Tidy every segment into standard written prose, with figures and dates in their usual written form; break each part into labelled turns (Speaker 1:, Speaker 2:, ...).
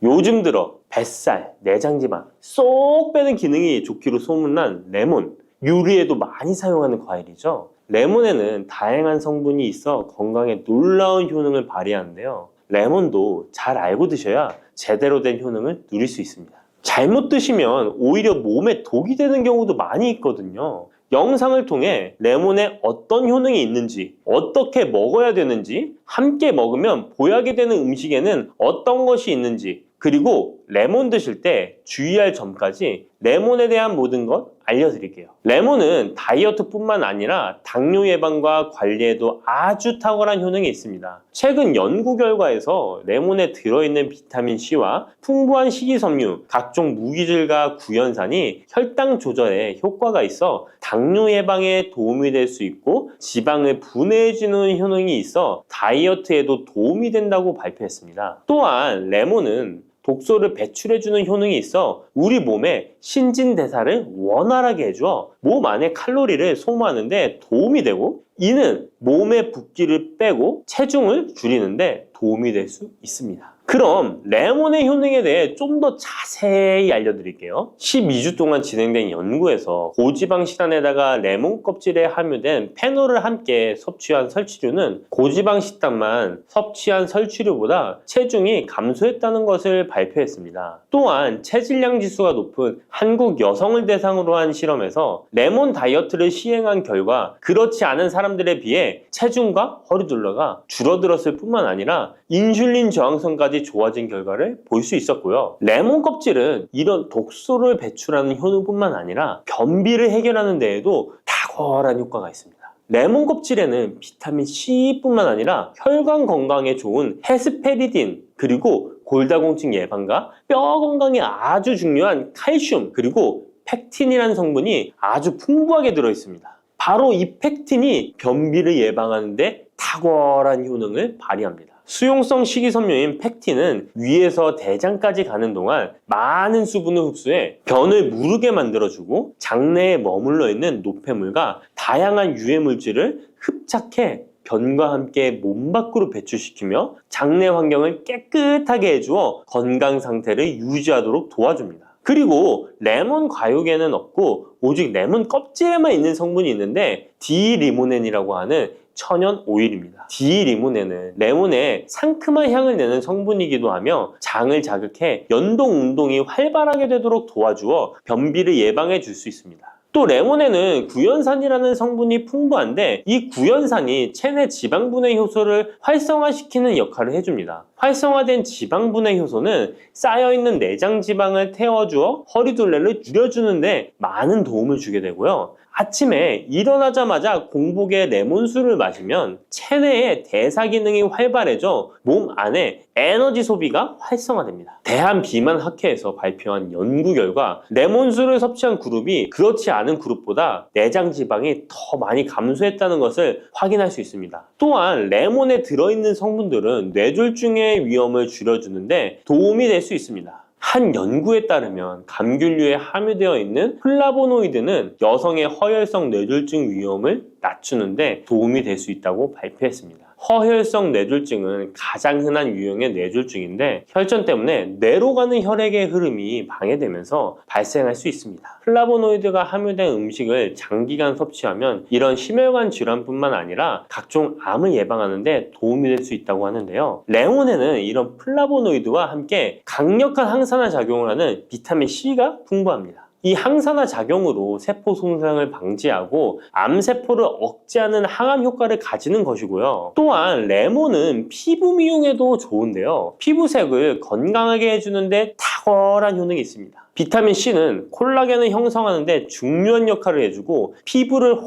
Speaker 1: 요즘 들어 뱃살, 내장지방 쏙 빼는 기능이 좋기로 소문난 레몬, 요리에도 많이 사용하는 과일이죠. 레몬에는 다양한 성분이 있어 건강에 놀라운 효능을 발휘하는데요. 레몬도 잘 알고 드셔야 제대로 된 효능을 누릴 수 있습니다. 잘못 드시면 오히려 몸에 독이 되는 경우도 많이 있거든요. 영상을 통해 레몬에 어떤 효능이 있는지, 어떻게 먹어야 되는지, 함께 먹으면 보약이 되는 음식에는 어떤 것이 있는지, 그리고 레몬 드실 때 주의할 점까지 레몬에 대한 모든 것 알려드릴게요. 레몬은 다이어트뿐만 아니라 당뇨 예방과 관리에도 아주 탁월한 효능이 있습니다. 최근 연구 결과에서 레몬에 들어있는 비타민C와 풍부한 식이섬유, 각종 무기질과 구연산이 혈당 조절에 효과가 있어 당뇨 예방에 도움이 될 수 있고 지방을 분해해주는 효능이 있어 다이어트에도 도움이 된다고 발표했습니다. 또한 레몬은 독소를 배출해주는 효능이 있어 우리 몸의 신진대사를 원활하게 해줘 몸 안에 칼로리를 소모하는데 도움이 되고, 이는 몸의 붓기를 빼고 체중을 줄이는데 도움이 될 수 있습니다. 그럼 레몬의 효능에 대해 좀 더 자세히 알려드릴게요. 12주 동안 진행된 연구에서 고지방 식단에다가 레몬 껍질에 함유된 페놀을 함께 섭취한 설치류는 고지방 식단만 섭취한 설치류보다 체중이 감소했다는 것을 발표했습니다. 또한 체질량 지수가 높은 한국 여성을 대상으로 한 실험에서 레몬 다이어트를 시행한 결과 그렇지 않은 사람들에 비해 체중과 허리둘레가 줄어들었을 뿐만 아니라 인슐린 저항성까지 좋아진 결과를 볼 수 있었고요. 레몬 껍질은 이런 독소를 배출하는 효능뿐만 아니라 변비를 해결하는 데에도 탁월한 효과가 있습니다. 레몬 껍질에는 비타민 C뿐만 아니라 혈관 건강에 좋은 헤스페리딘, 그리고 골다공증 예방과 뼈 건강에 아주 중요한 칼슘, 그리고 펙틴이라는 성분이 아주 풍부하게 들어있습니다. 바로 이 펙틴이 변비를 예방하는 데 탁월한 효능을 발휘합니다. 수용성 식이섬유인 펙틴은 위에서 대장까지 가는 동안 많은 수분을 흡수해 변을 무르게 만들어주고 장내에 머물러 있는 노폐물과 다양한 유해 물질을 흡착해 변과 함께 몸 밖으로 배출시키며 장내 환경을 깨끗하게 해주어 건강 상태를 유지하도록 도와줍니다. 그리고 레몬 과육에는 없고 오직 레몬 껍질에만 있는 성분이 있는데 디리모넨이라고 하는 천연 오일입니다. 디리모넨은 레몬에 상큼한 향을 내는 성분이기도 하며 장을 자극해 연동 운동이 활발하게 되도록 도와주어 변비를 예방해 줄 수 있습니다. 또 레몬에는 구연산이라는 성분이 풍부한데 이 구연산이 체내 지방분해 효소를 활성화시키는 역할을 해줍니다. 활성화된 지방분해 효소는 쌓여있는 내장 지방을 태워주어 허리둘레를 줄여주는데 많은 도움을 주게 되고요. 아침에 일어나자마자 공복에 레몬수를 마시면 체내의 대사 기능이 활발해져 몸 안에 에너지 소비가 활성화됩니다. 대한비만학회에서 발표한 연구 결과 레몬수를 섭취한 그룹이 그렇지 않은 그룹보다 내장 지방이 더 많이 감소했다는 것을 확인할 수 있습니다. 또한 레몬에 들어있는 성분들은 뇌졸중의 위험을 줄여주는데 도움이 될 수 있습니다. 한 연구에 따르면 감귤류에 함유되어 있는 플라보노이드는 여성의 허혈성 뇌졸중 위험을 낮추는데 도움이 될 수 있다고 발표했습니다. 허혈성 뇌졸중은 가장 흔한 유형의 뇌졸중인데 혈전 때문에 뇌로 가는 혈액의 흐름이 방해되면서 발생할 수 있습니다. 플라보노이드가 함유된 음식을 장기간 섭취하면 이런 심혈관 질환뿐만 아니라 각종 암을 예방하는 데 도움이 될 수 있다고 하는데요. 레몬에는 이런 플라보노이드와 함께 강력한 항산화 작용을 하는 비타민 C가 풍부합니다. 이 항산화 작용으로 세포 손상을 방지하고 암세포를 억제하는 항암 효과를 가지는 것이고요. 또한 레몬은 피부 미용에도 좋은데요. 피부색을 건강하게 해주는데 탁월한 효능이 있습니다. 비타민 C는 콜라겐을 형성하는 데 중요한 역할을 해주고 피부를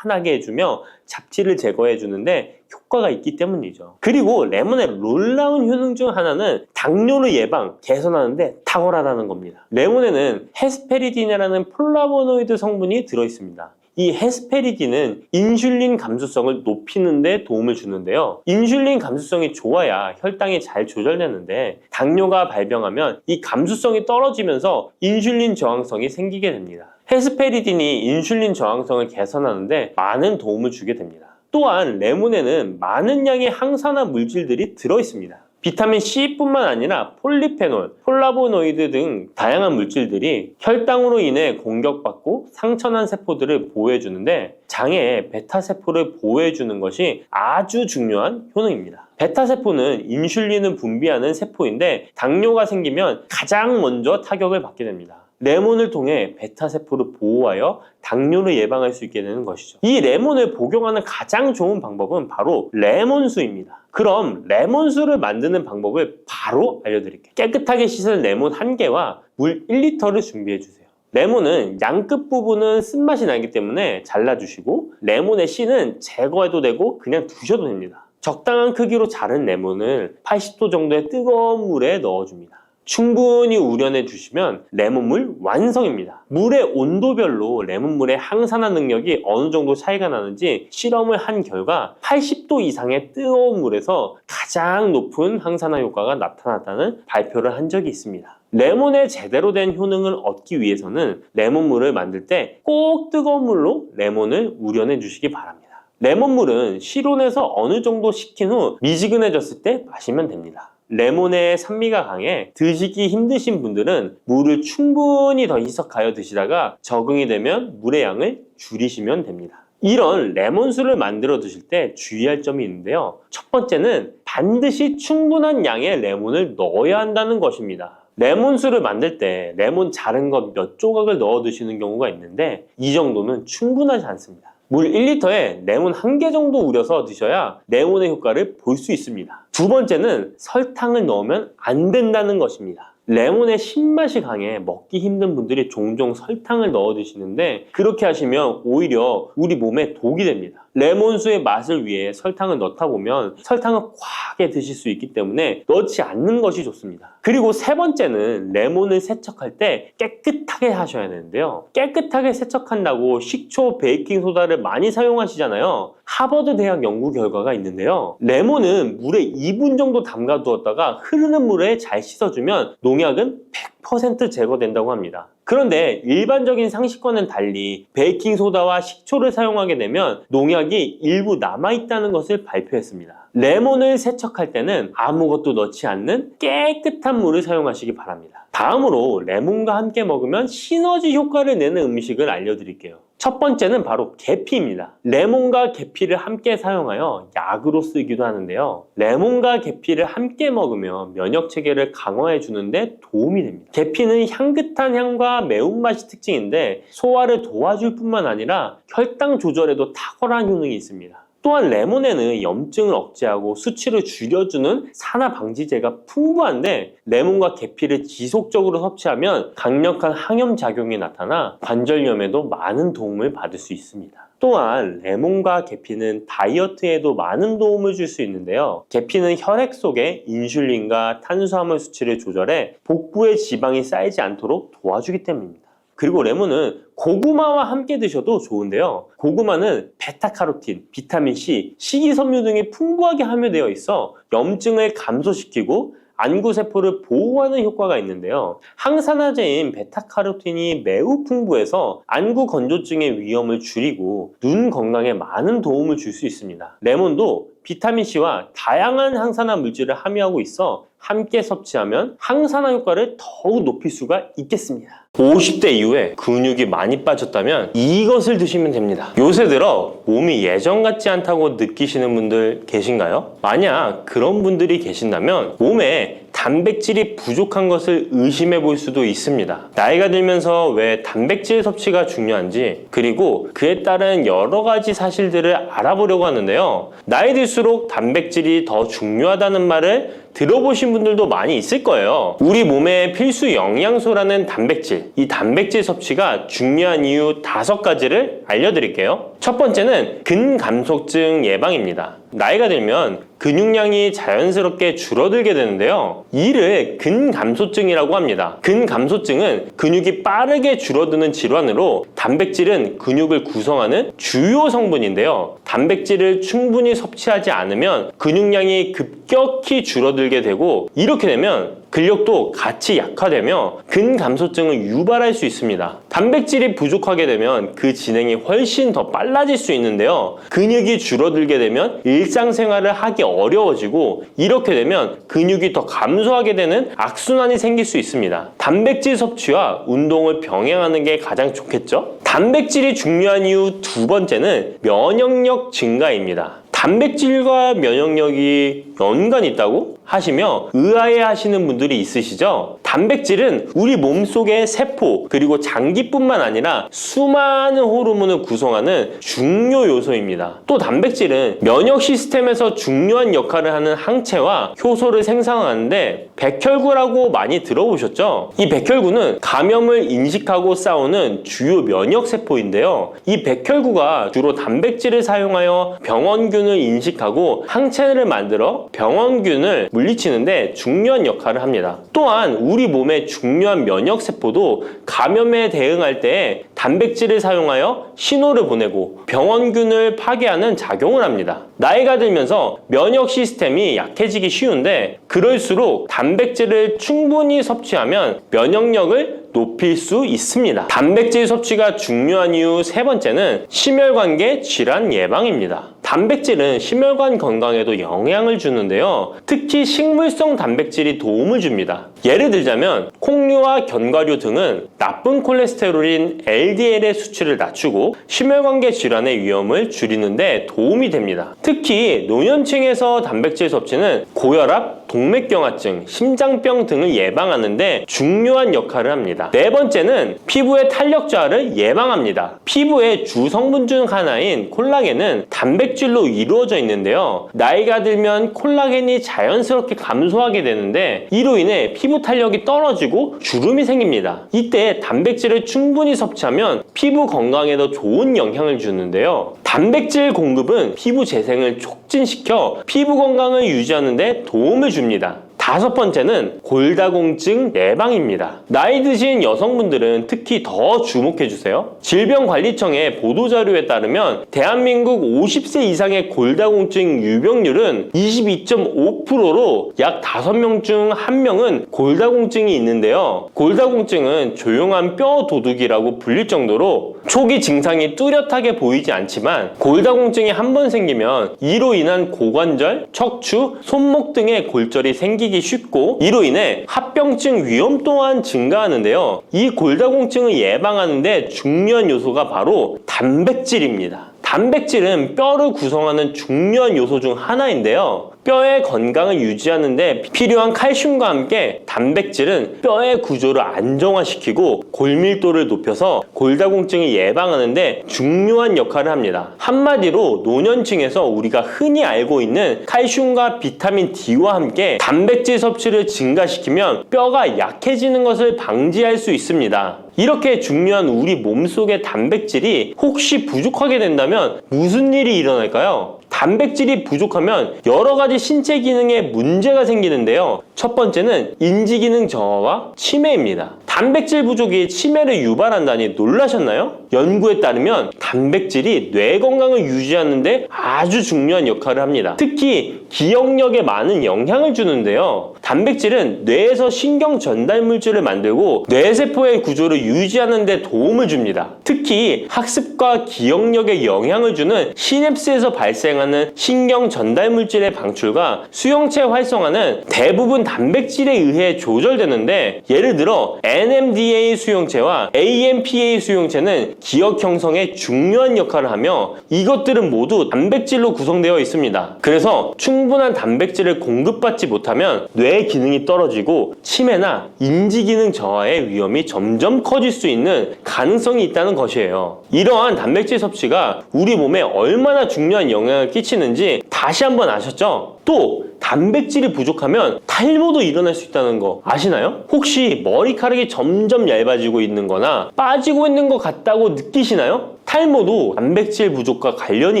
Speaker 1: 환하게 해주며 잡티를 제거해 주는데 효과가 있기 때문이죠. 그리고 레몬의 놀라운 효능 중 하나는 당뇨를 예방, 개선하는 데 탁월하다는 겁니다. 레몬에는 헤스페리딘이라는 플라보노이드 성분이 들어있습니다. 이 헤스페리딘은 인슐린 감수성을 높이는 데 도움을 주는데요. 인슐린 감수성이 좋아야 혈당이 잘 조절되는데 당뇨가 발병하면 이 감수성이 떨어지면서 인슐린 저항성이 생기게 됩니다. 헤스페리딘이 인슐린 저항성을 개선하는 데 많은 도움을 주게 됩니다. 또한 레몬에는 많은 양의 항산화 물질들이 들어있습니다. 비타민 C뿐만 아니라 폴리페놀, 폴라보노이드 등 다양한 물질들이 혈당으로 인해 공격받고 상처난 세포들을 보호해주는데 장의 베타세포를 보호해주는 것이 아주 중요한 효능입니다. 베타세포는 인슐린을 분비하는 세포인데 당뇨가 생기면 가장 먼저 타격을 받게 됩니다. 레몬을 통해 베타세포를 보호하여 당뇨를 예방할 수 있게 되는 것이죠. 이 레몬을 복용하는 가장 좋은 방법은 바로 레몬수입니다. 그럼 레몬수를 만드는 방법을 바로 알려드릴게요. 깨끗하게 씻은 레몬 1개와 물 1리터를 준비해주세요. 레몬은 양끝 부분은 쓴맛이 나기 때문에 잘라주시고 레몬의 씨는 제거해도 되고 그냥 두셔도 됩니다. 적당한 크기로 자른 레몬을 80도 정도의 뜨거운 물에 넣어줍니다. 충분히 우려내 주시면 레몬물 완성입니다. 물의 온도별로 레몬물의 항산화 능력이 어느 정도 차이가 나는지 실험을 한 결과 80도 이상의 뜨거운 물에서 가장 높은 항산화 효과가 나타났다는 발표를 한 적이 있습니다. 레몬의 제대로 된 효능을 얻기 위해서는 레몬물을 만들 때 꼭 뜨거운 물로 레몬을 우려내 주시기 바랍니다. 레몬물은 실온에서 어느 정도 식힌 후 미지근해졌을 때 마시면 됩니다. 레몬의 산미가 강해 드시기 힘드신 분들은 물을 충분히 더 희석하여 드시다가 적응이 되면 물의 양을 줄이시면 됩니다. 이런 레몬수를 만들어 드실 때 주의할 점이 있는데요. 첫 번째는 반드시 충분한 양의 레몬을 넣어야 한다는 것입니다. 레몬수를 만들 때 레몬 자른 것 몇 조각을 넣어 드시는 경우가 있는데 이 정도는 충분하지 않습니다. 물 1리터에 레몬 1개 정도 우려서 드셔야 레몬의 효과를 볼 수 있습니다. 두 번째는 설탕을 넣으면 안 된다는 것입니다. 레몬의 신맛이 강해 먹기 힘든 분들이 종종 설탕을 넣어 드시는데 그렇게 하시면 오히려 우리 몸에 독이 됩니다. 레몬수의 맛을 위해 설탕을 넣다 보면 설탕을 과하게 드실 수 있기 때문에 넣지 않는 것이 좋습니다. 그리고 세 번째는 레몬을 세척할 때 깨끗하게 하셔야 되는데요. 깨끗하게 세척한다고 식초, 베이킹소다를 많이 사용하시잖아요. 하버드 대학 연구 결과가 있는데요. 레몬은 물에 2분 정도 담가 두었다가 흐르는 물에 잘 씻어주면 농약은 100% 제거된다고 합니다. 그런데 일반적인 상식과는 달리 베이킹소다와 식초를 사용하게 되면 농약이 일부 남아있다는 것을 발표했습니다. 레몬을 세척할 때는 아무것도 넣지 않는 깨끗한 물을 사용하시기 바랍니다. 다음으로 레몬과 함께 먹으면 시너지 효과를 내는 음식을 알려드릴게요. 첫 번째는 바로 계피입니다. 레몬과 계피를 함께 사용하여 약으로 쓰기도 하는데요. 레몬과 계피를 함께 먹으면 면역 체계를 강화해 주는데 도움이 됩니다. 계피는 향긋한 향과 매운맛이 특징인데 소화를 도와줄 뿐만 아니라 혈당 조절에도 탁월한 효능이 있습니다. 또한 레몬에는 염증을 억제하고 수치를 줄여주는 산화 방지제가 풍부한데 레몬과 계피를 지속적으로 섭취하면 강력한 항염 작용이 나타나 관절염에도 많은 도움을 받을 수 있습니다. 또한 레몬과 계피는 다이어트에도 많은 도움을 줄 수 있는데요. 계피는 혈액 속에 인슐린과 탄수화물 수치를 조절해 복부에 지방이 쌓이지 않도록 도와주기 때문입니다. 그리고 레몬은 고구마와 함께 드셔도 좋은데요. 고구마는 베타카로틴, 비타민C, 식이섬유 등이 풍부하게 함유되어 있어 염증을 감소시키고 안구세포를 보호하는 효과가 있는데요. 항산화제인 베타카로틴이 매우 풍부해서 안구 건조증의 위험을 줄이고 눈 건강에 많은 도움을 줄 수 있습니다. 레몬도 비타민C와 다양한 항산화 물질을 함유하고 있어 함께 섭취하면 항산화 효과를 더욱 높일 수가 있겠습니다. 50대 이후에 근육이 많이 빠졌다면 이것을 드시면 됩니다. 요새 들어 몸이 예전 같지 않다고 느끼시는 분들 계신가요? 만약 그런 분들이 계신다면 몸에 단백질이 부족한 것을 의심해 볼 수도 있습니다. 나이가 들면서 왜 단백질 섭취가 중요한지 그리고 그에 따른 여러 가지 사실들을 알아보려고 하는데요. 나이 들수록 단백질이 더 중요하다는 말을 들어보신 분들도 많이 있을 거예요. 우리 몸의 필수 영양소라는 단백질, 이 단백질 섭취가 중요한 이유 5가지를 알려드릴게요. 첫 번째는 근감소증 예방입니다. 나이가 들면 근육량이 자연스럽게 줄어들게 되는데요. 이를 근감소증이라고 합니다. 근감소증은 근육이 빠르게 줄어드는 질환으로 단백질은 근육을 구성하는 주요 성분인데요. 단백질을 충분히 섭취하지 않으면 근육량이 급격히 줄어들 줄어들게 되고, 이렇게 되면 근력도 같이 약화되며 근감소증을 유발할 수 있습니다. 단백질이 부족하게 되면 그 진행이 훨씬 더 빨라질 수 있는데요. 근육이 줄어들게 되면 일상생활을 하기 어려워지고, 이렇게 되면 근육이 더 감소하게 되는 악순환이 생길 수 있습니다. 단백질 섭취와 운동을 병행하는 게 가장 좋겠죠? 단백질이 중요한 이유 두 번째는 면역력 증가입니다. 단백질과 면역력이 연관이 있다고 하시며 의아해 하시는 분들이 있으시죠? 단백질은 우리 몸속의 세포 그리고 장기뿐만 아니라 수많은 호르몬을 구성하는 중요 요소입니다. 또 단백질은 면역 시스템에서 중요한 역할을 하는 항체와 효소를 생성하는데 백혈구라고 많이 들어보셨죠? 이 백혈구는 감염을 인식하고 싸우는 주요 면역 세포인데요. 이 백혈구가 주로 단백질을 사용하여 병원균을 인식하고 항체를 만들어 병원균을 물리치는데 중요한 역할을 합니다. 또한 우리 몸의 중요한 면역세포도 감염에 대응할 때 단백질을 사용하여 신호를 보내고 병원균을 파괴하는 작용을 합니다. 나이가 들면서 면역 시스템이 약해지기 쉬운데, 그럴수록 단백질을 충분히 섭취하면 면역력을 높일 수 있습니다. 단백질 섭취가 중요한 이유 세 번째는 심혈관계 질환 예방입니다. 단백질은 심혈관 건강에도 영향을 주는데요. 특히 식물성 단백질이 도움을 줍니다. 예를 들자면 콩류와 견과류 등은 나쁜 콜레스테롤인 LDL의 수치를 낮추고 심혈관계 질환의 위험을 줄이는데 도움이 됩니다. 특히 노년층에서 단백질 섭취는 고혈압, 동맥경화증, 심장병 등을 예방하는데 중요한 역할을 합니다. 네 번째는 피부의 탄력 저하를 예방합니다. 피부의 주 성분 중 하나인 콜라겐은 단백질로 이루어져 있는데요. 나이가 들면 콜라겐이 자연스럽게 감소하게 되는데, 이로 인해 피부 탄력이 떨어지고 주름이 생깁니다. 이때 단백질을 충분히 섭취하면 피부 건강에도 좋은 영향을 주는데요. 단백질 공급은 피부 재생을 촉진시켜 피부 건강을 유지하는 데 도움을 줍니다. 다섯 번째는 골다공증 예방입니다. 나이 드신 여성분들은 특히 더 주목해주세요. 질병관리청의 보도자료에 따르면 대한민국 50세 이상의 골다공증 유병률은 22.5%로 약 5명 중 1명은 골다공증이 있는데요. 골다공증은 조용한 뼈 도둑이라고 불릴 정도로 초기 증상이 뚜렷하게 보이지 않지만, 골다공증이 한 번 생기면 이로 인한 고관절, 척추, 손목 등의 골절이 생기기 쉽고, 이로 인해 합병증 위험 또한 증가하는데요. 이 골다공증을 예방하는데 중요한 요소가 바로 단백질입니다. 단백질은 뼈를 구성하는 중요한 요소 중 하나인데요. 뼈의 건강을 유지하는 데 필요한 칼슘과 함께 단백질은 뼈의 구조를 안정화시키고 골밀도를 높여서 골다공증을 예방하는 데 중요한 역할을 합니다. 한마디로 노년층에서 우리가 흔히 알고 있는 칼슘과 비타민 D와 함께 단백질 섭취를 증가시키면 뼈가 약해지는 것을 방지할 수 있습니다. 이렇게 중요한 우리 몸속의 단백질이 혹시 부족하게 된다면 무슨 일이 일어날까요? 단백질이 부족하면 여러 가지 신체 기능에 문제가 생기는데요. 첫 번째는 인지 기능 저하와 치매입니다. 단백질 부족이 치매를 유발한다니 놀라셨나요? 연구에 따르면 단백질이 뇌 건강을 유지하는 데 아주 중요한 역할을 합니다. 특히 기억력에 많은 영향을 주는데요. 단백질은 뇌에서 신경 전달 물질을 만들고 뇌세포의 구조를 유지하는 데 도움을 줍니다. 특히 학습과 기억력에 영향을 주는 시냅스에서 발생하는 신경 전달 물질의 방출과 수용체 활성화는 대부분 단백질에 의해 조절되는데, 예를 들어 NMDA 수용체와 AMPA 수용체는 기억 형성에 중요한 역할을 하며, 이것들은 모두 단백질로 구성되어 있습니다. 그래서 충분한 단백질을 공급받지 못하면 뇌 기능이 떨어지고 치매나 인지 기능 저하의 위험이 점점 커질 수 있는 가능성이 있다는 것이에요. 이러한 단백질 섭취가 우리 몸에 얼마나 중요한 영향을 끼치는지 다시 한번 아셨죠? 또 단백질이 부족하면 탈모도 일어날 수 있다는 거 아시나요? 혹시 머리카락이 점점 얇아지고 있는 거나 빠지고 있는 것 같다고 느끼시나요? 탈모도 단백질 부족과 관련이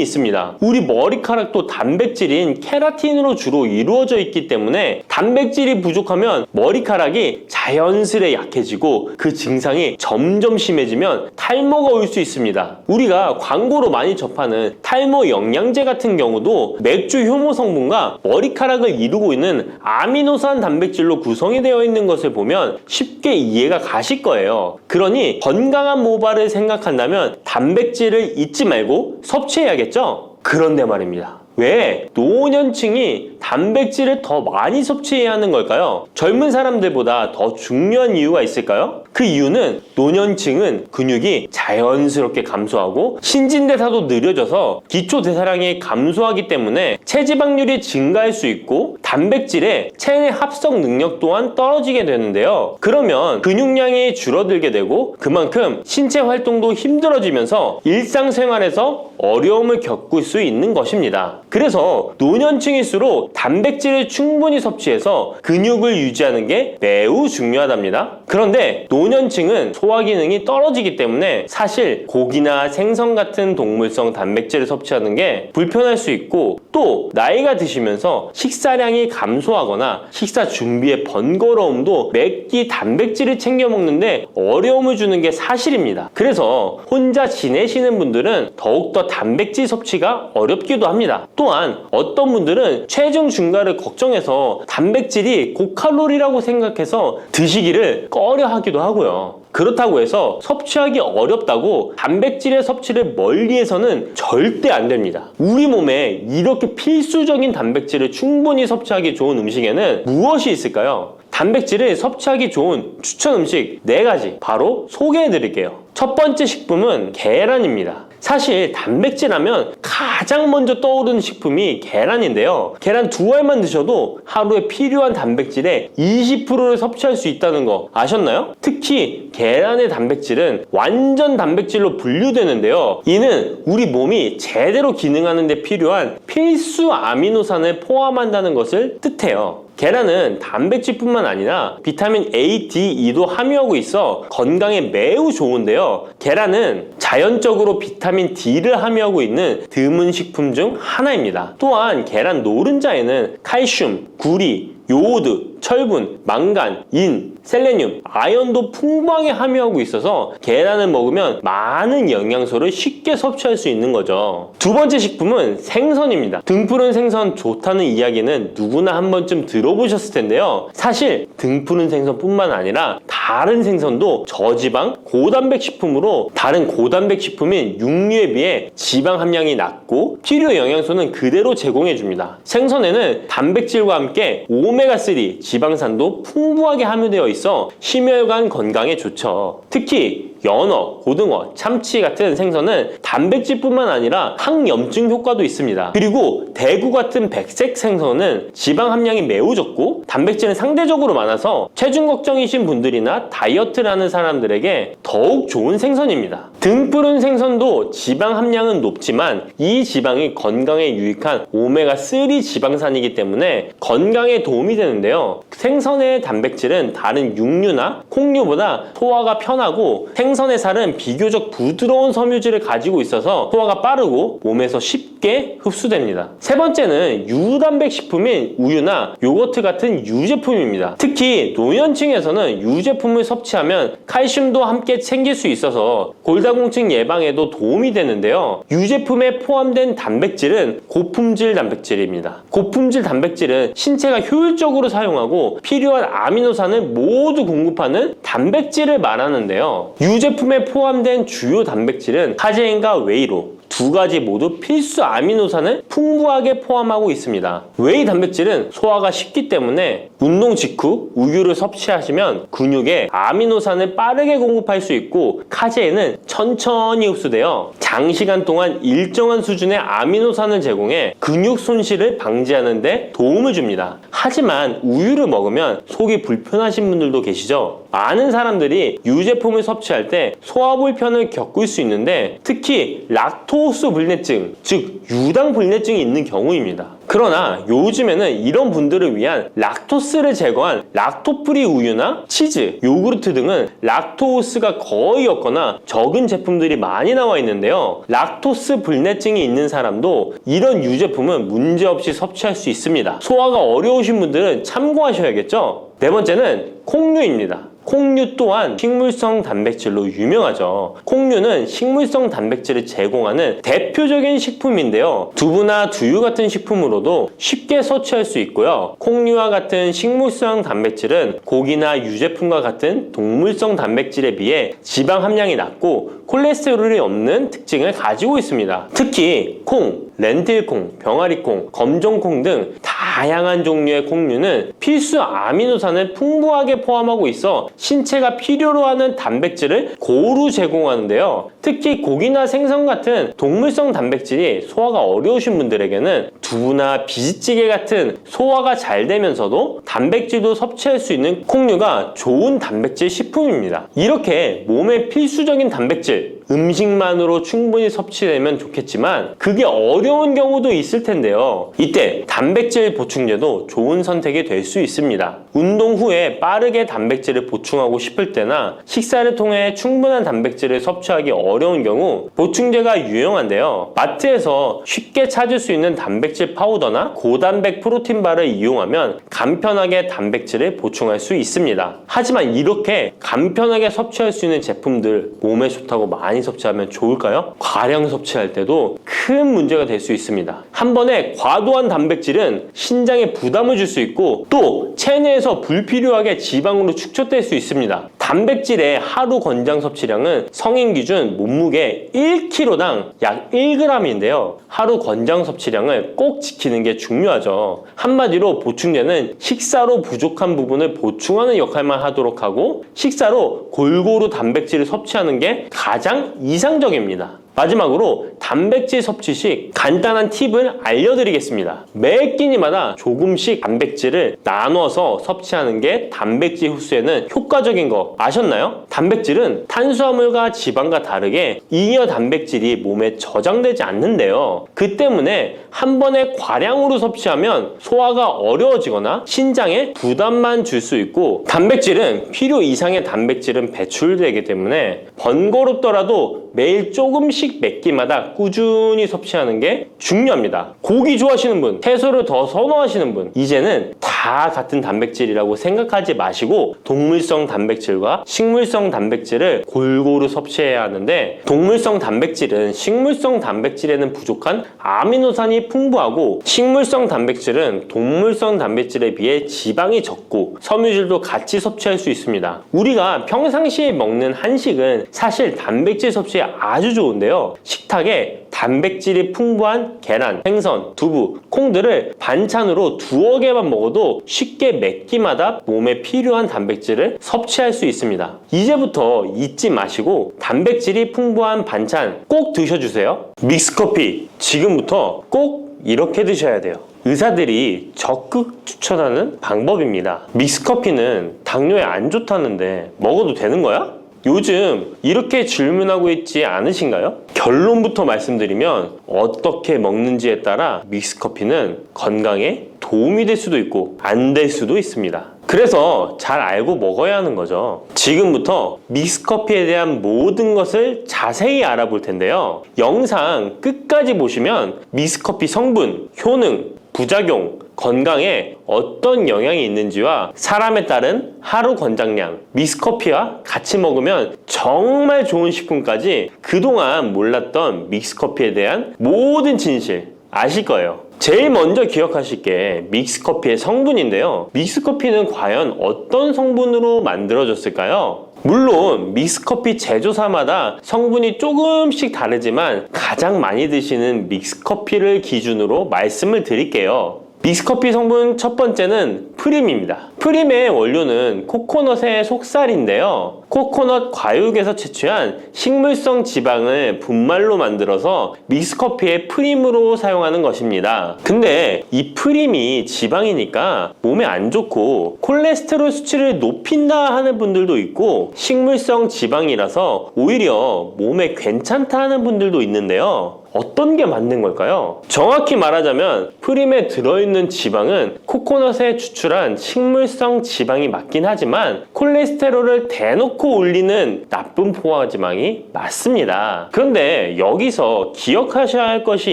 Speaker 1: 있습니다. 우리 머리카락도 단백질인 케라틴으로 주로 이루어져 있기 때문에 단백질이 부족하면 머리카락이 자연스레 약해지고 그 증상이 점점 심해지면 탈모가 올 수 있습니다. 우리가 광고로 많이 접하는 탈모 영양제 같은 경우도 맥주 효모 성분과 머리카락을 이루고 있는 아미노산 단백질로 구성이 되어 있는 것을 보면 쉽게 이해가 가실 거예요. 그러니 건강한 모발을 생각한다면 단백질을 잊지 말고 섭취해야겠죠? 그런데 말입니다. 왜 노년층이 단백질을 더 많이 섭취해야 하는 걸까요? 젊은 사람들보다 더 중요한 이유가 있을까요? 그 이유는 노년층은 근육이 자연스럽게 감소하고 신진대사도 느려져서 기초대사량이 감소하기 때문에 체지방률이 증가할 수 있고 단백질의 체내 합성 능력 또한 떨어지게 되는데요. 그러면 근육량이 줄어들게 되고 그만큼 신체 활동도 힘들어지면서 일상생활에서 어려움을 겪을 수 있는 것입니다. 그래서 노년층일수록 단백질을 충분히 섭취해서 근육을 유지하는 게 매우 중요하답니다. 그런데 노년층은 소화 기능이 떨어지기 때문에 사실 고기나 생선 같은 동물성 단백질을 섭취하는 게 불편할 수 있고 또 나이가 드시면서 식사량이 감소하거나 식사 준비의 번거로움도 매끼 단백질을 챙겨 먹는데 어려움을 주는 게 사실입니다. 그래서 혼자 지내시는 분들은 더욱더 단백질 섭취가 어렵기도 합니다. 또한 어떤 분들은 체중 증가를 걱정해서 단백질이 고칼로리라고 생각해서 드시기를 꺼려 하기도 하고요. 그렇다고 해서 섭취하기 어렵다고 단백질의 섭취를 멀리해서는 절대 안 됩니다. 우리 몸에 이렇게 필수적인 단백질을 충분히 섭취하기 좋은 음식에는 무엇이 있을까요? 단백질을 섭취하기 좋은 추천 음식 4가지 바로 소개해 드릴게요. 첫 번째 식품은 계란입니다. 사실 단백질 하면 가장 먼저 떠오르는 식품이 계란인데요. 계란 2알만 드셔도 하루에 필요한 단백질의 20%를 섭취할 수 있다는 거 아셨나요? 특히 계란의 단백질은 완전 단백질로 분류되는데요. 이는 우리 몸이 제대로 기능하는 데 필요한 필수 아미노산을 포함한다는 것을 뜻해요. 계란은 단백질뿐만 아니라 비타민 A, D, E도 함유하고 있어 건강에 매우 좋은데요. 계란은 자연적으로 비타민 D를 함유하고 있는 드문 식품 중 하나입니다. 또한 계란 노른자에는 칼슘, 구리, 요오드, 철분, 망간, 인, 셀레늄, 아연도 풍부하게 함유하고 있어서 계란을 먹으면 많은 영양소를 쉽게 섭취할 수 있는 거죠. 두 번째 식품은 생선입니다. 등푸른 생선 좋다는 이야기는 누구나 한 번쯤 들어보셨을 텐데요. 사실 등푸른 생선뿐만 아니라 다른 생선도 저지방, 고단백 식품으로 다른 고단백 식품인 육류에 비해 지방 함량이 낮고 필요 영양소는 그대로 제공해줍니다. 생선에는 단백질과 함께 오메가3 지방산도 풍부하게 함유되어 있어 심혈관 건강에 좋죠. 특히 연어, 고등어, 참치 같은 생선은 단백질뿐만 아니라 항염증 효과도 있습니다. 그리고 대구 같은 백색 생선은 지방 함량이 매우 적고 단백질은 상대적으로 많아서 체중 걱정이신 분들이나 다이어트를 하는 사람들에게 더욱 좋은 생선입니다. 등푸른 생선도 지방 함량은 높지만 이 지방이 건강에 유익한 오메가3 지방산이기 때문에 건강에 도움이 되는데요. 생선의 단백질은 다른 육류나 콩류보다 소화가 편하고 생선의 살은 비교적 부드러운 섬유질을 가지고 있어서 소화가 빠르고 몸에서 쉽게 흡수됩니다. 세 번째는 유단백 식품인 우유나 요거트 같은 유제품입니다. 특히 노년층에서는 유제품을 섭취하면 칼슘도 함께 챙길 수 있어서 골다공증 예방에도 도움이 되는데요. 유제품에 포함된 단백질은 고품질 단백질입니다. 고품질 단백질은 신체가 효율적으로 사용하고 필요한 아미노산을 모두 공급하는 단백질을 말하는데요. 유제품에 포함된 주요 단백질은 카제인과 웨이로 2가지 모두 필수 아미노산을 풍부하게 포함하고 있습니다. 웨이 단백질은 소화가 쉽기 때문에 운동 직후 우유를 섭취하시면 근육에 아미노산을 빠르게 공급할 수 있고 카제인은 천천히 흡수되어 장시간 동안 일정한 수준의 아미노산을 제공해 근육 손실을 방지하는 데 도움을 줍니다. 하지만 우유를 먹으면 속이 불편하신 분들도 계시죠? 많은 사람들이 유제품을 섭취할 때 소화 불편을 겪을 수 있는데 특히 락토스 불내증, 즉 유당 불내증이 있는 경우입니다. 그러나 요즘에는 이런 분들을 위한 락토스를 제거한 락토프리 우유나 치즈, 요구르트 등은 락토스가 거의 없거나 적은 제품들이 많이 나와 있는데요. 락토스 불내증이 있는 사람도 이런 유제품은 문제없이 섭취할 수 있습니다. 소화가 어려우신 분들은 참고하셔야겠죠? 네 번째는 콩류입니다. 콩류 또한 식물성 단백질로 유명하죠. 콩류는 식물성 단백질을 제공하는 대표적인 식품인데요. 두부나 두유 같은 식품으로도 쉽게 섭취할 수 있고요. 콩류와 같은 식물성 단백질은 고기나 유제품과 같은 동물성 단백질에 비해 지방 함량이 낮고 콜레스테롤이 없는 특징을 가지고 있습니다. 특히 콩, 렌틸콩, 병아리콩, 검정콩 등 다양한 종류의 콩류는 필수 아미노산을 풍부하게 포함하고 있어 신체가 필요로 하는 단백질을 고루 제공하는데요. 특히 고기나 생선 같은 동물성 단백질이 소화가 어려우신 분들에게는 두부나 비지찌개 같은 소화가 잘 되면서도 단백질도 섭취할 수 있는 콩류가 좋은 단백질 식품입니다. 이렇게 몸에 필수적인 단백질, 음식만으로 충분히 섭취되면 좋겠지만 그게 어려운 경우도 있을 텐데요. 이때 단백질 보충제도 좋은 선택이 될 수 있습니다. 운동 후에 빠르게 단백질을 보충하고 싶을 때나 식사를 통해 충분한 단백질을 섭취하기 어려운 경우 보충제가 유용한데요. 마트에서 쉽게 찾을 수 있는 단백질 파우더나 고단백 프로틴바를 이용하면 간편하게 단백질을 보충할 수 있습니다. 하지만 이렇게 간편하게 섭취할 수 있는 제품들 몸에 좋다고 많이 섭취하면 좋을까요? 과량 섭취할 때도 큰 문제가 될 수 있습니다. 한 번에 과도한 단백질은 신장에 부담을 줄 수 있고 또 체내에서 불필요하게 지방으로 축적될 수 있습니다. 단백질의 하루 권장 섭취량은 성인 기준 몸무게 1kg당 약 1g인데요. 하루 권장 섭취량을 꼭 지키는 게 중요하죠. 한마디로 보충제는 식사로 부족한 부분을 보충하는 역할만 하도록 하고 식사로 골고루 단백질을 섭취하는 게 가장 이상적입니다. 마지막으로 단백질 섭취 시 간단한 팁을 알려드리겠습니다. 매 끼니마다 조금씩 단백질을 나눠서 섭취하는 게 단백질 흡수에는 효과적인 거 아셨나요? 단백질은 탄수화물과 지방과 다르게 잉여 단백질이 몸에 저장되지 않는데요. 그 때문에 한 번에 과량으로 섭취하면 소화가 어려워지거나 신장에 부담만 줄 수 있고 단백질은 필요 이상의 단백질은 배출되기 때문에 번거롭더라도 매일 조금씩 몇 끼마다 꾸준히 섭취하는 게 중요합니다. 고기 좋아하시는 분, 채소를 더 선호하시는 분, 이제는 다 같은 단백질이라고 생각하지 마시고 동물성 단백질과 식물성 단백질을 골고루 섭취해야 하는데 동물성 단백질은 식물성 단백질에는 부족한 아미노산이 풍부하고 식물성 단백질은 동물성 단백질에 비해 지방이 적고 섬유질도 같이 섭취할 수 있습니다. 우리가 평상시에 먹는 한식은 사실 단백질 섭취에 아주 좋은데요. 식탁에 단백질이 풍부한 계란, 생선, 두부, 콩들을 반찬으로 두어 개만 먹어도 쉽게 몇 끼마다 몸에 필요한 단백질을 섭취할 수 있습니다. 이제부터 잊지 마시고 단백질이 풍부한 반찬 꼭 드셔주세요. 믹스커피 지금부터 꼭 이렇게 드셔야 돼요. 의사들이 적극 추천하는 방법입니다. 믹스커피는 당뇨에 안 좋다는데 먹어도 되는 거야? 요즘 이렇게 질문하고 있지 않으신가요? 결론부터 말씀드리면 어떻게 먹는지에 따라 믹스커피는 건강에 도움이 될 수도 있고 안 될 수도 있습니다. 그래서 잘 알고 먹어야 하는 거죠. 지금부터 믹스커피에 대한 모든 것을 자세히 알아볼 텐데요. 영상 끝까지 보시면 믹스커피 성분, 효능, 부작용, 건강에 어떤 영향이 있는지와 사람에 따른 하루 권장량, 믹스커피와 같이 먹으면 정말 좋은 식품까지 그동안 몰랐던 믹스커피에 대한 모든 진실 아실 거예요. 제일 먼저 기억하실 게 믹스커피의 성분인데요. 믹스커피는 과연 어떤 성분으로 만들어졌을까요? 물론 믹스커피 제조사마다 성분이 조금씩 다르지만 가장 많이 드시는 믹스커피를 기준으로 말씀을 드릴게요. 믹스커피 성분 첫 번째는 프림입니다. 프림의 원료는 코코넛의 속살인데요. 코코넛 과육에서 채취한 식물성 지방을 분말로 만들어서 믹스커피의 프림으로 사용하는 것입니다. 근데 이 프림이 지방이니까 몸에 안 좋고 콜레스테롤 수치를 높인다 하는 분들도 있고 식물성 지방이라서 오히려 몸에 괜찮다 하는 분들도 있는데요. 어떤 게 맞는 걸까요? 정확히 말하자면 프림에 들어있는 지방은 코코넛에 추출한 식물성 지방이 맞긴 하지만 콜레스테롤을 대놓고 올리는 나쁜 포화지방이 맞습니다. 그런데 여기서 기억하셔야 할 것이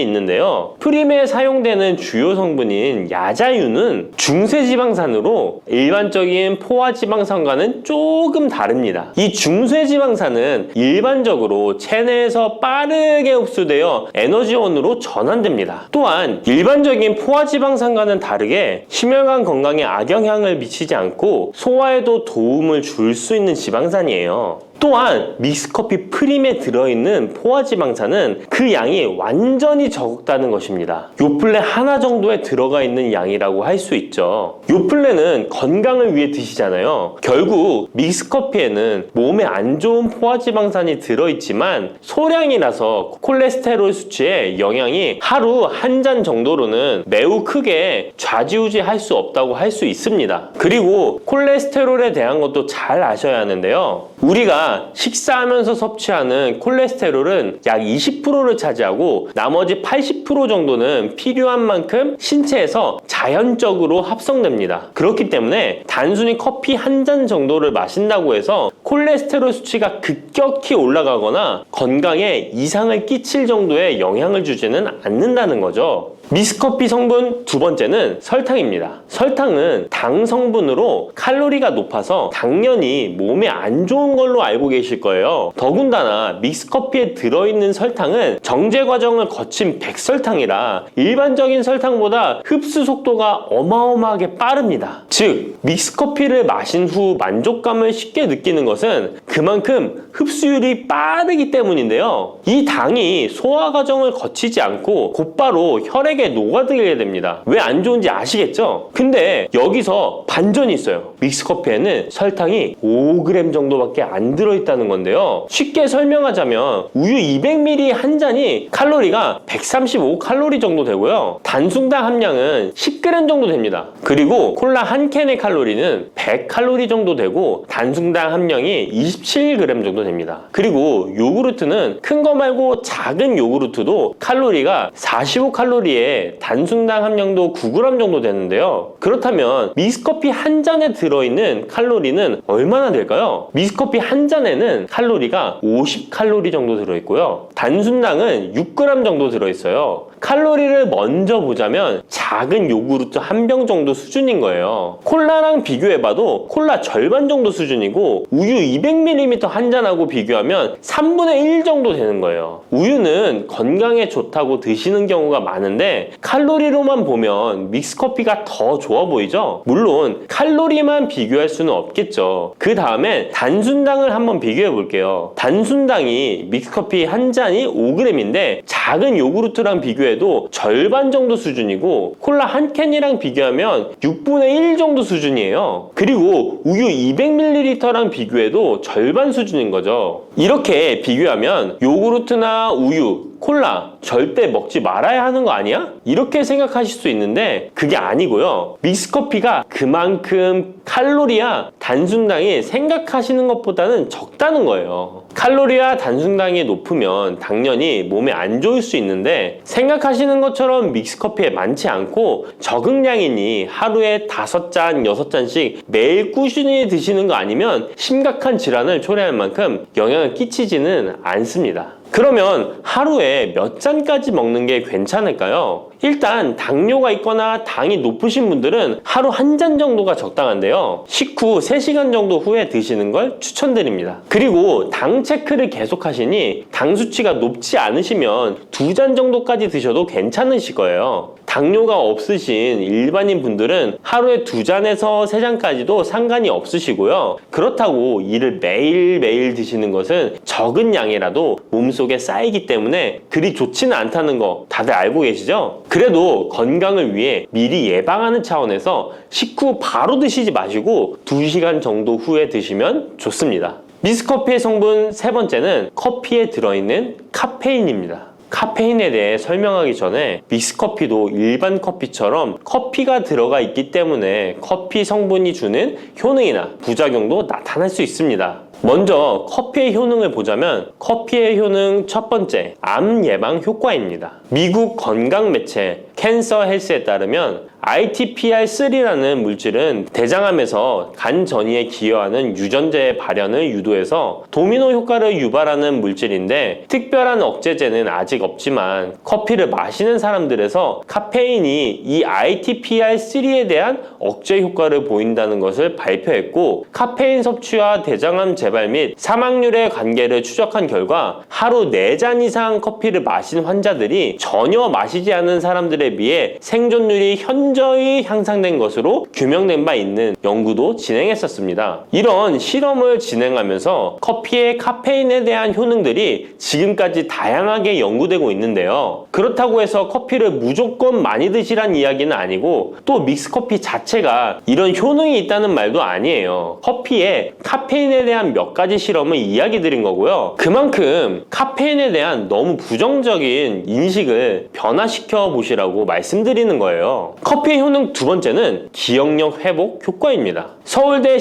Speaker 1: 있는데요. 프림에 사용되는 주요 성분인 야자유는 중쇄지방산으로 일반적인 포화지방산과는 조금 다릅니다. 이 중쇄지방산은 일반적으로 체내에서 빠르게 흡수되어 에너지원으로 전환됩니다. 또한 일반적인 포화지방산과는 다르게 심혈관 건강에 악영향을 미치지 않고 소화에도 도움을 줄 수 있는 지방산이에요. 또한 믹스커피 프림에 들어있는 포화지방산은 그 양이 완전히 적다는 것입니다. 요플레 하나 정도에 들어가 있는 양이라고 할 수 있죠. 요플레는 건강을 위해 드시잖아요. 결국 믹스커피에는 몸에 안 좋은 포화지방산이 들어있지만 소량이라서 콜레스테롤 수치에 영향이 하루 한 잔 정도로는 매우 크게 좌지우지할 수 없다고 할 수 있습니다. 그리고 콜레스테롤에 대한 것도 잘 아셔야 하는데요. 우리가 식사하면서 섭취하는 콜레스테롤은 약 20%를 차지하고 나머지 80% 정도는 필요한 만큼 신체에서 자연적으로 합성됩니다. 그렇기 때문에 단순히 커피 한 잔 정도를 마신다고 해서 콜레스테롤 수치가 급격히 올라가거나 건강에 이상을 끼칠 정도의 영향을 주지는 않는다는 거죠. 믹스커피 성분 두 번째는 설탕입니다. 설탕은 당 성분으로 칼로리가 높아서 당연히 몸에 안 좋은 걸로 알고 계실 거예요. 더군다나 믹스커피에 들어있는 설탕은 정제 과정을 거친 백설탕이라 일반적인 설탕보다 흡수 속도가 어마어마하게 빠릅니다. 즉 믹스커피를 마신 후 만족감을 쉽게 느끼는 것은 그만큼 흡수율이 빠르기 때문인데요. 이 당이 소화 과정을 거치지 않고 곧바로 혈액에 녹아들게 됩니다. 왜 안 좋은지 아시겠죠? 근데 여기서 반전이 있어요. 믹스커피에는 설탕이 5g 정도밖에 안 들어있다는 건데요. 쉽게 설명하자면 우유 200ml 한 잔이 칼로리가 135칼로리 정도 되고요. 단순당 함량은 10g 정도 됩니다. 그리고 콜라 한 캔의 칼로리는 100칼로리 정도 되고 단순당 함량이 27g 정도 됩니다. 그리고 요구르트는 큰 거 말고 작은 요구르트도 칼로리가 45칼로리에 단순당 함량도 9g 정도 되는데요. 그렇다면 믹스커피 한 잔에 들어있는 칼로리는 얼마나 될까요? 믹스커피 한 잔에는 칼로리가 50칼로리 정도 들어있고요. 단순당은 6g 정도 들어있어요. 칼로리를 먼저 보자면 작은 요구르트 한 병 정도 수준인 거예요. 콜라랑 비교해봐도 콜라 절반 정도 수준이고 우유 200ml 한 잔하고 비교하면 3분의 1 정도 되는 거예요. 우유는 건강에 좋다고 드시는 경우가 많은데 칼로리로만 보면 믹스커피가 더 좋아 보이죠? 물론 칼로리만 비교할 수는 없겠죠. 그 다음에 단순당을 한번 비교해 볼게요. 단순당이 믹스커피 한 잔이 5g인데 작은 요구르트랑 비교해도 절반 정도 수준이고 콜라 한 캔이랑 비교하면 6분의 1 정도 수준이에요. 그리고 우유 200ml랑 비교해도 절반 수준인 거죠. 이렇게 비교하면 요구르트나 우유, 콜라 절대 먹지 말아야 하는 거 아니야? 이렇게 생각하실 수 있는데 그게 아니고요. 믹스커피가 그만큼 칼로리와 단순당이 생각하시는 것보다는 적다는 거예요. 칼로리와 단순당이 높으면 당연히 몸에 안 좋을 수 있는데 생각하시는 것처럼 믹스커피에 많지 않고 적응량이니 하루에 5잔, 6잔씩 매일 꾸준히 드시는 거 아니면 심각한 질환을 초래할 만큼 영향을 끼치지는 않습니다. 그러면 하루에 몇 잔까지 먹는 게 괜찮을까요? 일단 당뇨가 있거나 당이 높으신 분들은 하루 한 잔 정도가 적당한데요. 식후 3시간 정도 후에 드시는 걸 추천드립니다. 그리고 당 체크를 계속 하시니 당 수치가 높지 않으시면 2잔 정도까지 드셔도 괜찮으실 거예요. 당뇨가 없으신 일반인 분들은 하루에 2잔에서 3잔까지도 상관이 없으시고요. 그렇다고 이를 매일매일 드시는 것은 적은 양이라도 몸속에 쌓이기 때문에 그리 좋지는 않다는 거 다들 알고 계시죠? 그래도 건강을 위해 미리 예방하는 차원에서 식후 바로 드시지 마시고 2시간 정도 후에 드시면 좋습니다. 믹스커피의 성분 세 번째는 커피에 들어있는 카페인입니다. 카페인에 대해 설명하기 전에 믹스커피도 일반 커피처럼 커피가 들어가 있기 때문에 커피 성분이 주는 효능이나 부작용도 나타날 수 있습니다. 먼저 커피의 효능을 보자면 커피의 효능 첫 번째, 암 예방 효과입니다. 미국 건강 매체 캔서 헬스에 따르면 ITPR3라는 물질은 대장암에서 간 전이에 기여하는 유전자의 발현을 유도해서 도미노 효과를 유발하는 물질인데 특별한 억제제는 아직 없지만 커피를 마시는 사람들에서 카페인이 이 ITPR3에 대한 억제 효과를 보인다는 것을 발표했고 카페인 섭취와 대장암 재발 및 사망률의 관계를 추적한 결과 하루 4잔 이상 커피를 마신 환자들이 전혀 마시지 않은 사람들에 비해 생존율이 현저히 향상된 것으로 규명된 바 있는 연구도 진행했었습니다. 이런 실험을 진행하면서 커피의 카페인에 대한 효능들이 지금까지 다양하게 연구되고 있는데요. 그렇다고 해서 커피를 무조건 많이 드시란 이야기는 아니고 또 믹스커피 자체가 이런 효능이 있다는 말도 아니에요. 커피에 카페인에 대한 몇 가지 실험을 이야기 드린 거고요. 그만큼 카페인에 대한 너무 부정적인 인식을 변화시켜 보시라고 말씀드리는 거예요. 커피의 효능 두 번째는 기억력 회복 효과입니다. 서울대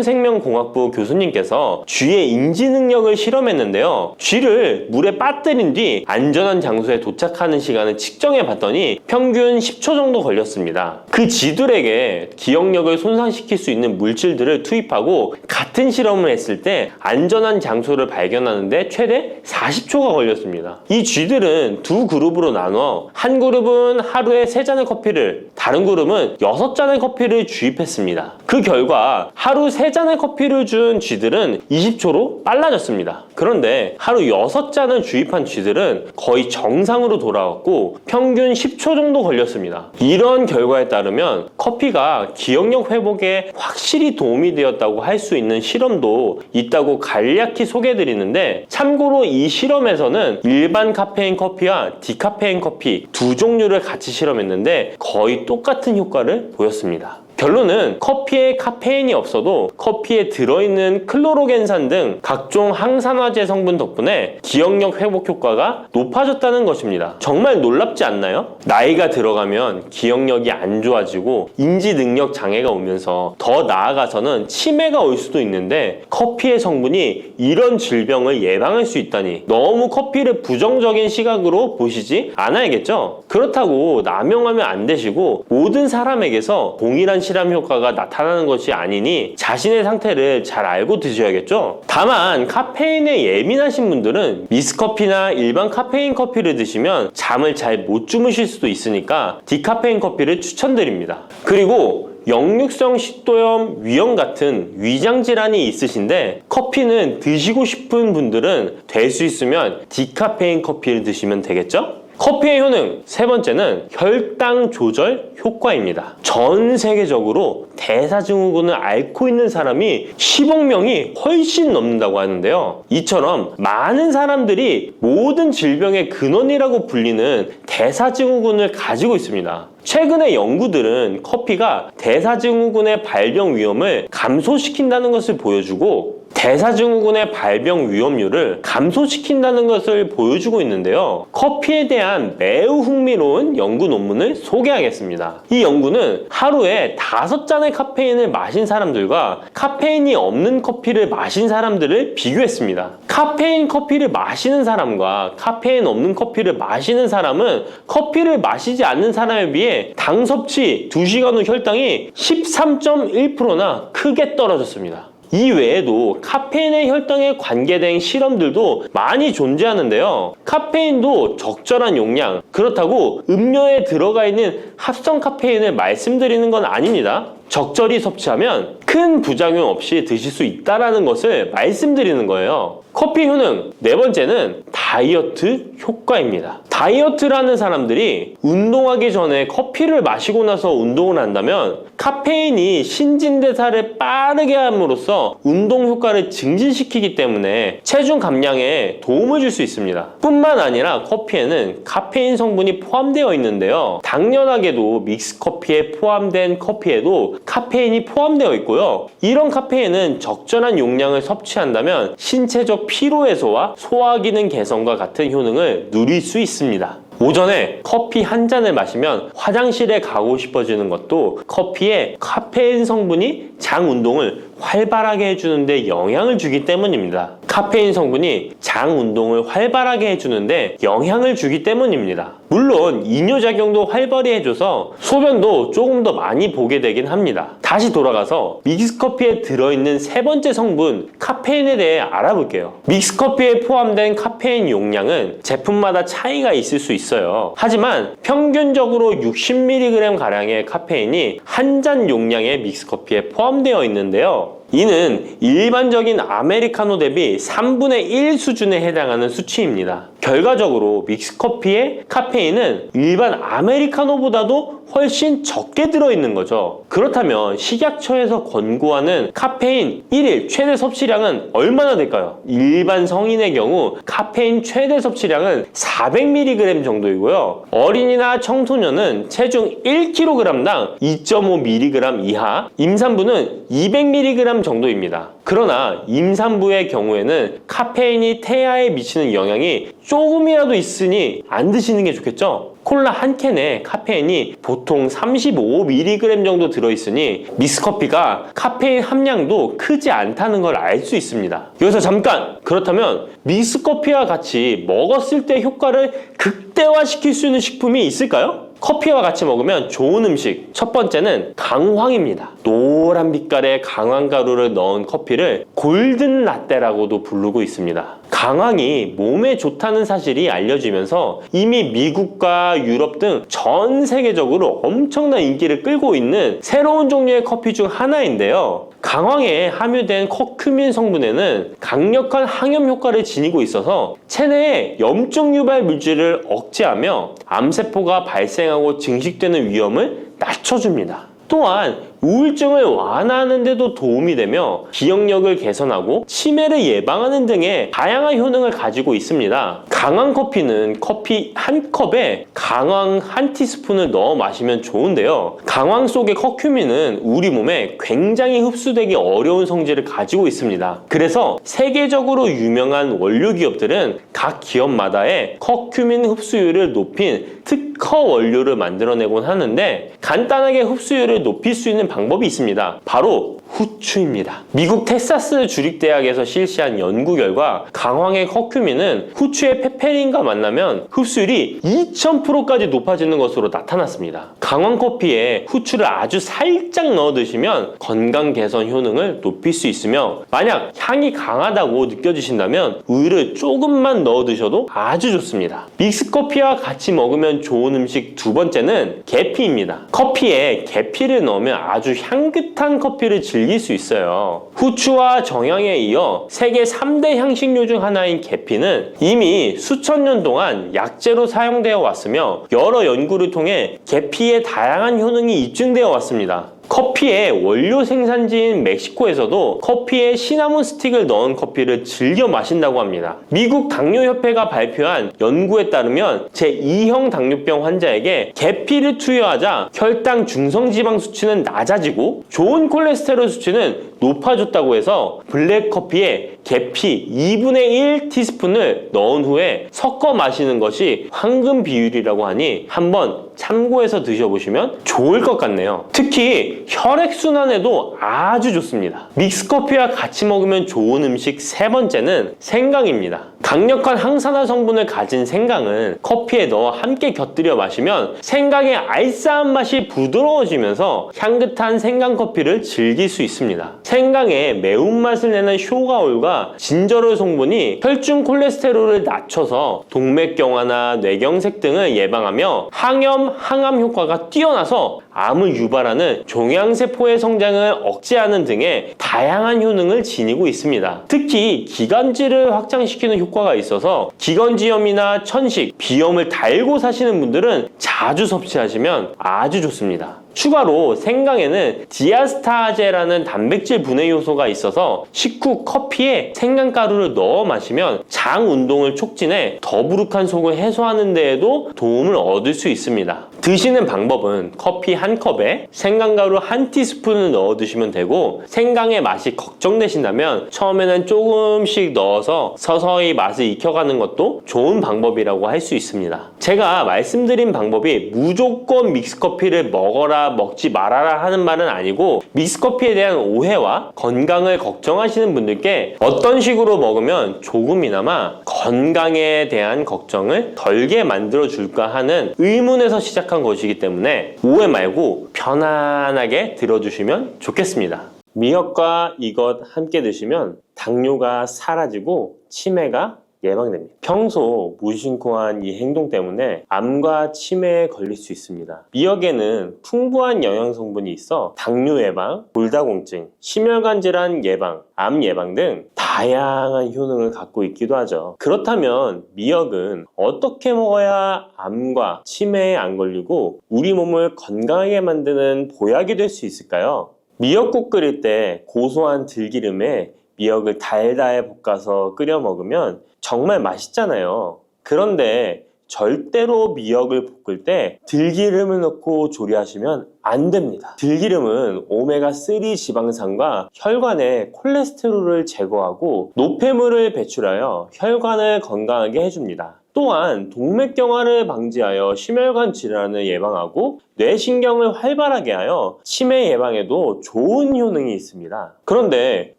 Speaker 1: 식품생명공학부 교수님께서 쥐의 인지 능력을 실험했는데요. 쥐를 물에 빠뜨린 뒤 안전한 장소에 도착하는 시간을 측정해 봤더니 평균 10초 정도 걸렸습니다. 그 쥐들에게 기억력을 손상시킬 수 있는 물질들을 투입하고 같은 실험을 했을 때 안전한 장소를 발견하는데 최대 40초가 걸렸습니다. 이 쥐들은 두 그룹으로 나눠 한 그룹은 하루에 3잔의 커피를, 다른 그룹은 6잔의 커피를 주입했습니다. 그 결과 하루 3잔의 커피를 준 쥐들은 20초로 빨라졌습니다. 그런데 하루 6잔을 주입한 쥐들은 거의 정상으로 돌아왔고 평균 10초 정도 걸렸습니다. 이런 결과에 따르면 커피가 기억력 회복에 확실히 도움이 되었다고 할 수 있는 실험도 있다고 간략히 소개해드리는데 참고로 이 실험에서는 일반 카페인 커피와 디카페인 커피 두 종류를 같이 실험했는데 거의 똑같은 효과를 보였습니다. 결론은 커피에 카페인이 없어도 커피에 들어있는 클로로겐산 등 각종 항산화제 성분 덕분에 기억력 회복 효과가 높아졌다는 것입니다. 정말 놀랍지 않나요? 나이가 들어가면 기억력이 안 좋아지고 인지 능력 장애가 오면서 더 나아가서는 치매가 올 수도 있는데 커피의 성분이 이런 질병을 예방할 수 있다니 너무 커피를 부정적인 시각으로 보시지 않아야겠죠? 그렇다고 남용하면 안 되시고 모든 사람에게서 동일한 실험 효과가 나타나는 것이 아니니 자신의 상태를 잘 알고 드셔야겠죠? 다만 카페인에 예민하신 분들은 믹스커피나 일반 카페인 커피를 드시면 잠을 잘 못 주무실 수도 있으니까 디카페인 커피를 추천드립니다. 그리고 역류성 식도염, 위염 같은 위장 질환이 있으신데 커피는 드시고 싶은 분들은 될 수 있으면 디카페인 커피를 드시면 되겠죠? 커피의 효능 세 번째는 혈당 조절 효과입니다. 전 세계적으로 대사증후군을 앓고 있는 사람이 10억 명이 훨씬 넘는다고 하는데요. 이처럼 많은 사람들이 모든 질병의 근원이라고 불리는 대사증후군을 가지고 있습니다. 최근의 연구들은 커피가 대사증후군의 발병 위험을 감소시킨다는 것을 보여주고 대사증후군의 발병 위험률을 감소시킨다는 것을 보여주고 있는데요. 커피에 대한 매우 흥미로운 연구 논문을 소개하겠습니다. 이 연구는 하루에 5잔의 카페인을 마신 사람들과 카페인이 없는 커피를 마신 사람들을 비교했습니다. 카페인 커피를 마시는 사람과 카페인 없는 커피를 마시는 사람은 커피를 마시지 않는 사람에 비해 당 섭취 2시간 후 혈당이 13.1%나 크게 떨어졌습니다. 이 외에도 카페인의 혈당에 관계된 실험들도 많이 존재하는데요. 카페인도 적절한 용량, 그렇다고 음료에 들어가 있는 합성 카페인을 말씀드리는 건 아닙니다. 적절히 섭취하면 큰 부작용 없이 드실 수 있다는 것을 말씀드리는 거예요. 커피 효능 네 번째는 다이어트 효과입니다. 다이어트를 하는 사람들이 운동하기 전에 커피를 마시고 나서 운동을 한다면 카페인이 신진대사를 빠르게 함으로써 운동 효과를 증진시키기 때문에 체중 감량에 도움을 줄 수 있습니다. 뿐만 아니라 커피에는 카페인 성분이 포함되어 있는데요. 당연하게도 믹스커피에 포함된 커피에도 카페인이 포함되어 있고요. 이런 카페인은 적절한 용량을 섭취한다면 신체적 피로 해소와 소화 기능 개선과 같은 효능을 누릴 수 있습니다. 오전에 커피 한 잔을 마시면 화장실에 가고 싶어지는 것도 커피에 카페인 성분이 장 운동을 활발하게 해주는데 영향을 주기 때문입니다. 카페인 성분이 장 운동을 활발하게 해주는데 영향을 주기 때문입니다. 물론 이뇨작용도 활발히 해줘서 소변도 조금 더 많이 보게 되긴 합니다. 다시 돌아가서 믹스커피에 들어있는 세 번째 성분 카페인에 대해 알아볼게요. 믹스커피에 포함된 카페인 용량은 제품마다 차이가 있을 수 있어요. 하지만 평균적으로 60mg 가량의 카페인이 한 잔 용량의 믹스커피에 포함되어 있는데요. 이는 일반적인 아메리카노 대비 3분의 1 수준에 해당하는 수치입니다. 결과적으로 믹스커피의 카페인은 일반 아메리카노보다도 훨씬 적게 들어있는 거죠. 그렇다면 식약처에서 권고하는 카페인 1일 최대 섭취량은 얼마나 될까요? 일반 성인의 경우 카페인 최대 섭취량은 400mg 정도이고요. 어린이나 청소년은 체중 1kg당 2.5mg 이하, 임산부는 200mg 정도입니다. 그러나 임산부의 경우에는 카페인이 태아에 미치는 영향이 조금이라도 있으니 안 드시는 게 좋겠죠? 콜라 한 캔에 카페인이 보통 35mg 정도 들어있으니 믹스커피가 카페인 함량도 크지 않다는 걸 알 수 있습니다. 여기서 잠깐! 그렇다면 믹스커피와 같이 먹었을 때 효과를 극대화시킬 수 있는 식품이 있을까요? 커피와 같이 먹으면 좋은 음식, 첫 번째는 강황입니다. 노란 빛깔의 강황가루를 넣은 커피를 골든 라떼라고도 부르고 있습니다. 강황이 몸에 좋다는 사실이 알려지면서 이미 미국과 유럽 등 전 세계적으로 엄청난 인기를 끌고 있는 새로운 종류의 커피 중 하나인데요. 강황에 함유된 커큐민 성분에는 강력한 항염 효과를 지니고 있어서 체내의 염증 유발 물질을 억제하며 암세포가 발생하고 증식되는 위험을 낮춰줍니다. 또한 우울증을 완화하는 데도 도움이 되며 기억력을 개선하고 치매를 예방하는 등의 다양한 효능을 가지고 있습니다. 강황 커피는 커피 한 컵에 강황 한 티스푼을 넣어 마시면 좋은데요. 강황 속의 커큐민은 우리 몸에 굉장히 흡수되기 어려운 성질을 가지고 있습니다. 그래서 세계적으로 유명한 원료 기업들은 각 기업마다의 커큐민 흡수율을 높인 특허 원료를 만들어내곤 하는데 간단하게 흡수율을 높일 수 있는 방법이 있습니다. 바로 후추입니다. 미국 텍사스 주립대학에서 실시한 연구 결과 강황의 커큐민은 후추의 페페린과 만나면 흡수율이 2000%까지 높아지는 것으로 나타났습니다. 강황 커피에 후추를 아주 살짝 넣어 드시면 건강 개선 효능을 높일 수 있으며 만약 향이 강하다고 느껴지신다면 우유를 조금만 넣어 드셔도 아주 좋습니다. 믹스커피와 같이 먹으면 좋은 음식 두 번째는 계피입니다. 커피에 계피를 넣으면 아주 향긋한 커피를 즐길 수 있어요. 후추와 정향에 이어 세계 3대 향신료 중 하나인 계피는 이미 수천 년 동안 약재로 사용되어 왔으며 여러 연구를 통해 계피의 다양한 효능이 입증되어 왔습니다. 커피의 원료 생산지인 멕시코에서도 커피에 시나몬 스틱을 넣은 커피를 즐겨 마신다고 합니다. 미국 당뇨협회가 발표한 연구에 따르면 제2형 당뇨병 환자에게 계피를 투여하자 혈당 중성지방 수치는 낮아지고 좋은 콜레스테롤 수치는 높아졌다고 해서 블랙커피에 계피 2분의 1 티스푼을 넣은 후에 섞어 마시는 것이 황금 비율이라고 하니 한번 참고해서 드셔보시면 좋을 것 같네요. 특히 혈액순환에도 아주 좋습니다. 믹스커피와 같이 먹으면 좋은 음식 세 번째는 생강입니다. 강력한 항산화 성분을 가진 생강은 커피에 넣어 함께 곁들여 마시면 생강의 알싸한 맛이 부드러워지면서 향긋한 생강커피를 즐길 수 있습니다. 생강의 매운맛을 내는 쇼가올과 진저롤 성분이 혈중 콜레스테롤을 낮춰서 동맥경화나 뇌경색 등을 예방하며 항염, 항암 효과가 뛰어나서 암을 유발하는 종양세포의 성장을 억제하는 등의 다양한 효능을 지니고 있습니다. 특히 기관지를 확장시키는 효과가 있어서 기관지염이나 천식, 비염을 달고 사시는 분들은 자주 섭취하시면 아주 좋습니다. 추가로 생강에는 디아스타제라는 단백질 분해 요소가 있어서 식후 커피에 생강가루를 넣어 마시면 장 운동을 촉진해 더부룩한 속을 해소하는 데에도 도움을 얻을 수 있습니다. 드시는 방법은 커피 한 컵에 생강가루 한 티스푼을 넣어 드시면 되고, 생강의 맛이 걱정되신다면 처음에는 조금씩 넣어서 서서히 맛을 익혀가는 것도 좋은 방법이라고 할 수 있습니다. 제가 말씀드린 방법이 무조건 믹스커피를 먹어라 먹지 말아라 하는 말은 아니고, 믹스커피에 대한 오해와 건강을 걱정하시는 분들께 어떤 식으로 먹으면 조금이나마 건강에 대한 걱정을 덜게 만들어 줄까 하는 의문에서 시작한 것이기 때문에 오해 말고 편안하게 들어주시면 좋겠습니다. 미역과 이것 함께 드시면 당뇨가 사라지고 치매가 예방됩니다. 평소 무심코한 이 행동 때문에 암과 치매에 걸릴 수 있습니다. 미역에는 풍부한 영양 성분이 있어 당뇨 예방, 골다공증, 심혈관 질환 예방, 암 예방 등 다양한 효능을 갖고 있기도 하죠. 그렇다면 미역은 어떻게 먹어야 암과 치매에 안 걸리고 우리 몸을 건강하게 만드는 보약이 될 수 있을까요? 미역국 끓일 때 고소한 들기름에 미역을 달달 볶아서 끓여 먹으면 정말 맛있잖아요. 그런데 절대로 미역을 볶을 때 들기름을 넣고 조리하시면 안 됩니다. 들기름은 오메가3 지방산과 혈관의 콜레스테롤을 제거하고 노폐물을 배출하여 혈관을 건강하게 해줍니다. 또한 동맥경화를 방지하여 심혈관 질환을 예방하고 뇌신경을 활발하게 하여 치매 예방에도 좋은 효능이 있습니다. 그런데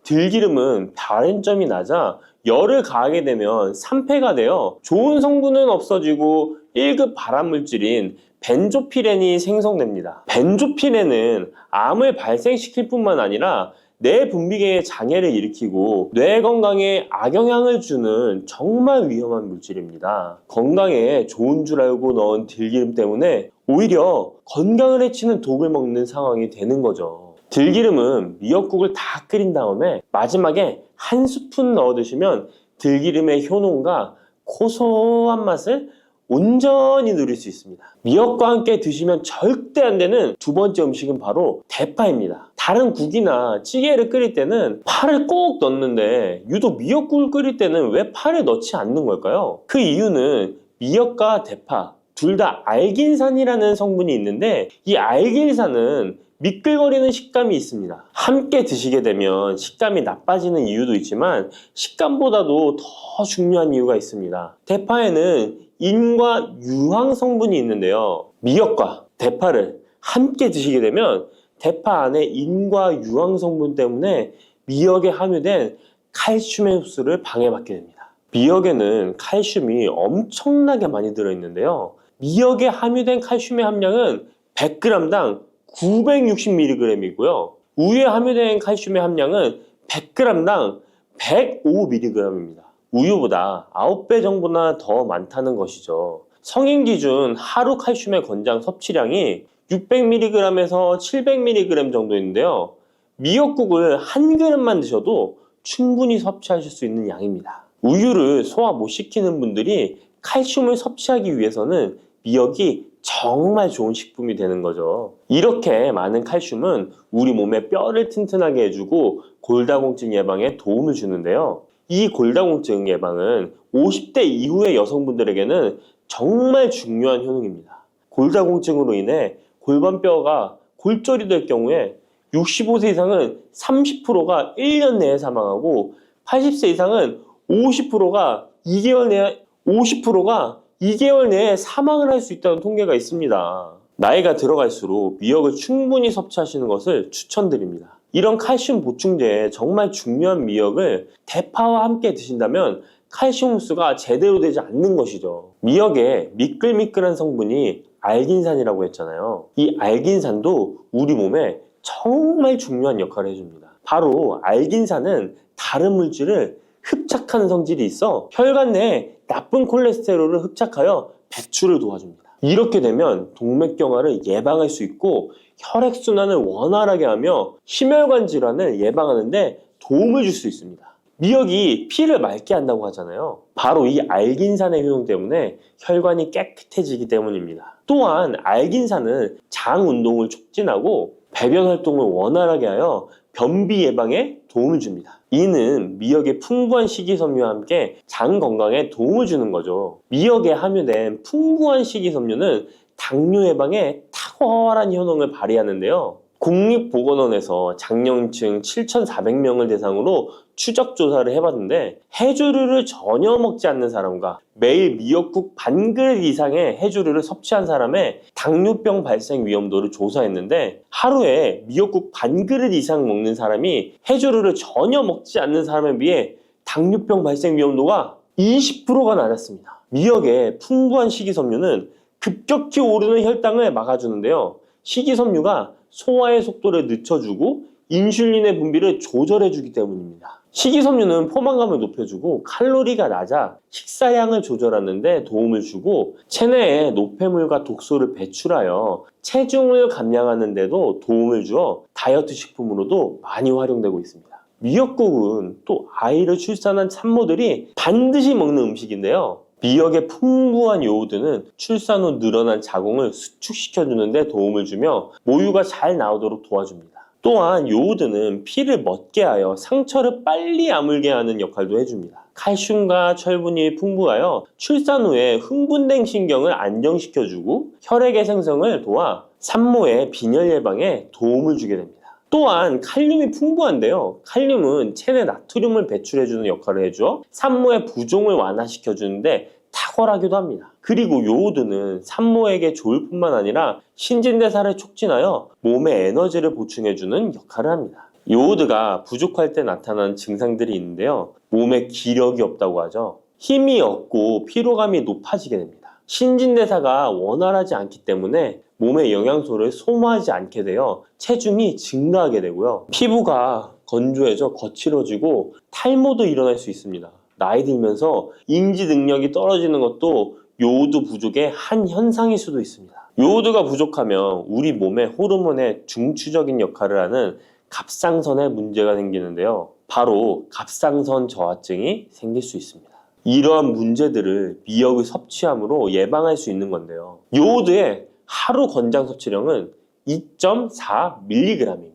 Speaker 1: 들기름은 다른 점이 낮아 열을 가하게 되면 산패가 되어 좋은 성분은 없어지고 1급 발암물질인 벤조피렌이 생성됩니다. 벤조피렌은 암을 발생시킬 뿐만 아니라 뇌 분비계의 장애를 일으키고 뇌 건강에 악영향을 주는 정말 위험한 물질입니다. 건강에 좋은 줄 알고 넣은 들기름 때문에 오히려 건강을 해치는 독을 먹는 상황이 되는 거죠. 들기름은 미역국을 다 끓인 다음에 마지막에 한 스푼 넣어 드시면 들기름의 효능과 고소한 맛을 온전히 누릴 수 있습니다. 미역과 함께 드시면 절대 안 되는 두 번째 음식은 바로 대파입니다. 다른 국이나 찌개를 끓일 때는 파를 꼭 넣는데 유독 미역국을 끓일 때는 왜 파를 넣지 않는 걸까요? 그 이유는 미역과 대파 둘 다 알긴산이라는 성분이 있는데, 이 알긴산은 미끌거리는 식감이 있습니다. 함께 드시게 되면 식감이 나빠지는 이유도 있지만 식감보다도 더 중요한 이유가 있습니다. 대파에는 인과 유황 성분이 있는데요. 미역과 대파를 함께 드시게 되면 대파 안에 인과 유황 성분 때문에 미역에 함유된 칼슘의 흡수를 방해받게 됩니다. 미역에는 칼슘이 엄청나게 많이 들어있는데요. 미역에 함유된 칼슘의 함량은 100g당 960mg이고요. 우유에 함유된 칼슘의 함량은 100g당 105mg입니다. 우유보다 9배 정도나 더 많다는 것이죠. 성인 기준 하루 칼슘의 권장 섭취량이 600mg에서 700mg 정도인데요. 미역국을 한 그릇만 드셔도 충분히 섭취하실 수 있는 양입니다. 우유를 소화 못 시키는 분들이 칼슘을 섭취하기 위해서는 미역이 정말 좋은 식품이 되는 거죠. 이렇게 많은 칼슘은 우리 몸의 뼈를 튼튼하게 해주고 골다공증 예방에 도움을 주는데요. 이 골다공증 예방은 50대 이후의 여성분들에게는 정말 중요한 효능입니다. 골다공증으로 인해 골반뼈가 골절이 될 경우에 65세 이상은 30%가 1년 내에 사망하고 80세 이상은 50%가 2개월 내에 사망을 할 수 있다는 통계가 있습니다. 나이가 들어갈수록 미역을 충분히 섭취하시는 것을 추천드립니다. 이런 칼슘 보충제에 정말 중요한 미역을 대파와 함께 드신다면 칼슘 흡수가 제대로 되지 않는 것이죠. 미역에 미끌미끌한 성분이 알긴산이라고 했잖아요. 이 알긴산도 우리 몸에 정말 중요한 역할을 해줍니다. 바로 알긴산은 다른 물질을 흡착하는 성질이 있어 혈관 내에 나쁜 콜레스테롤을 흡착하여 배출을 도와줍니다. 이렇게 되면 동맥경화를 예방할 수 있고 혈액순환을 원활하게 하며 심혈관 질환을 예방하는 데 도움을 줄 수 있습니다. 미역이 피를 맑게 한다고 하잖아요. 바로 이 알긴산의 효능 때문에 혈관이 깨끗해지기 때문입니다. 또한 알긴산은 장 운동을 촉진하고 배변 활동을 원활하게 하여 변비 예방에 도움을 줍니다. 이는 미역의 풍부한 식이섬유와 함께 장 건강에 도움을 주는 거죠. 미역에 함유된 풍부한 식이섬유는 당뇨 예방에 탁월한 효능을 발휘하는데요. 국립보건원에서 장년층 7,400명을 대상으로 추적 조사를 해봤는데 해조류를 전혀 먹지 않는 사람과 매일 미역국 반 그릇 이상의 해조류를 섭취한 사람의 당뇨병 발생 위험도를 조사했는데 하루에 미역국 반 그릇 이상 먹는 사람이 해조류를 전혀 먹지 않는 사람에 비해 당뇨병 발생 위험도가 20%가 낮았습니다. 미역의 풍부한 식이섬유는 급격히 오르는 혈당을 막아주는데요. 식이섬유가 소화의 속도를 늦춰주고 인슐린의 분비를 조절해주기 때문입니다. 식이섬유는 포만감을 높여주고 칼로리가 낮아 식사량을 조절하는 데 도움을 주고 체내에 노폐물과 독소를 배출하여 체중을 감량하는 데도 도움을 주어 다이어트 식품으로도 많이 활용되고 있습니다. 미역국은 또 아이를 출산한 산모들이 반드시 먹는 음식인데요. 미역의 풍부한 요오드는 출산 후 늘어난 자궁을 수축시켜주는 데 도움을 주며 모유가 잘 나오도록 도와줍니다. 또한 요오드는 피를 멎게 하여 상처를 빨리 아물게 하는 역할도 해줍니다. 칼슘과 철분이 풍부하여 출산 후에 흥분된 신경을 안정시켜주고 혈액의 생성을 도와 산모의 빈혈 예방에 도움을 주게 됩니다. 또한 칼륨이 풍부한데요. 칼륨은 체내 나트륨을 배출해주는 역할을 해줘 산모의 부종을 완화시켜주는데 탁월하기도 합니다. 그리고 요오드는 산모에게 좋을 뿐만 아니라 신진대사를 촉진하여 몸에 에너지를 보충해주는 역할을 합니다. 요오드가 부족할 때 나타나는 증상들이 있는데요. 몸에 기력이 없다고 하죠. 힘이 없고 피로감이 높아지게 됩니다. 신진대사가 원활하지 않기 때문에 몸의 영양소를 소모하지 않게 되어 체중이 증가하게 되고요. 피부가 건조해져 거칠어지고 탈모도 일어날 수 있습니다. 나이 들면서 인지 능력이 떨어지는 것도 요오드 부족의 한 현상일 수도 있습니다. 요오드가 부족하면 우리 몸의 호르몬의 중추적인 역할을 하는 갑상선에 문제가 생기는데요. 바로 갑상선 저하증이 생길 수 있습니다. 이러한 문제들을 미역을 섭취함으로 예방할 수 있는 건데요. 요오드의 하루 권장 섭취량은 2.4mg입니다.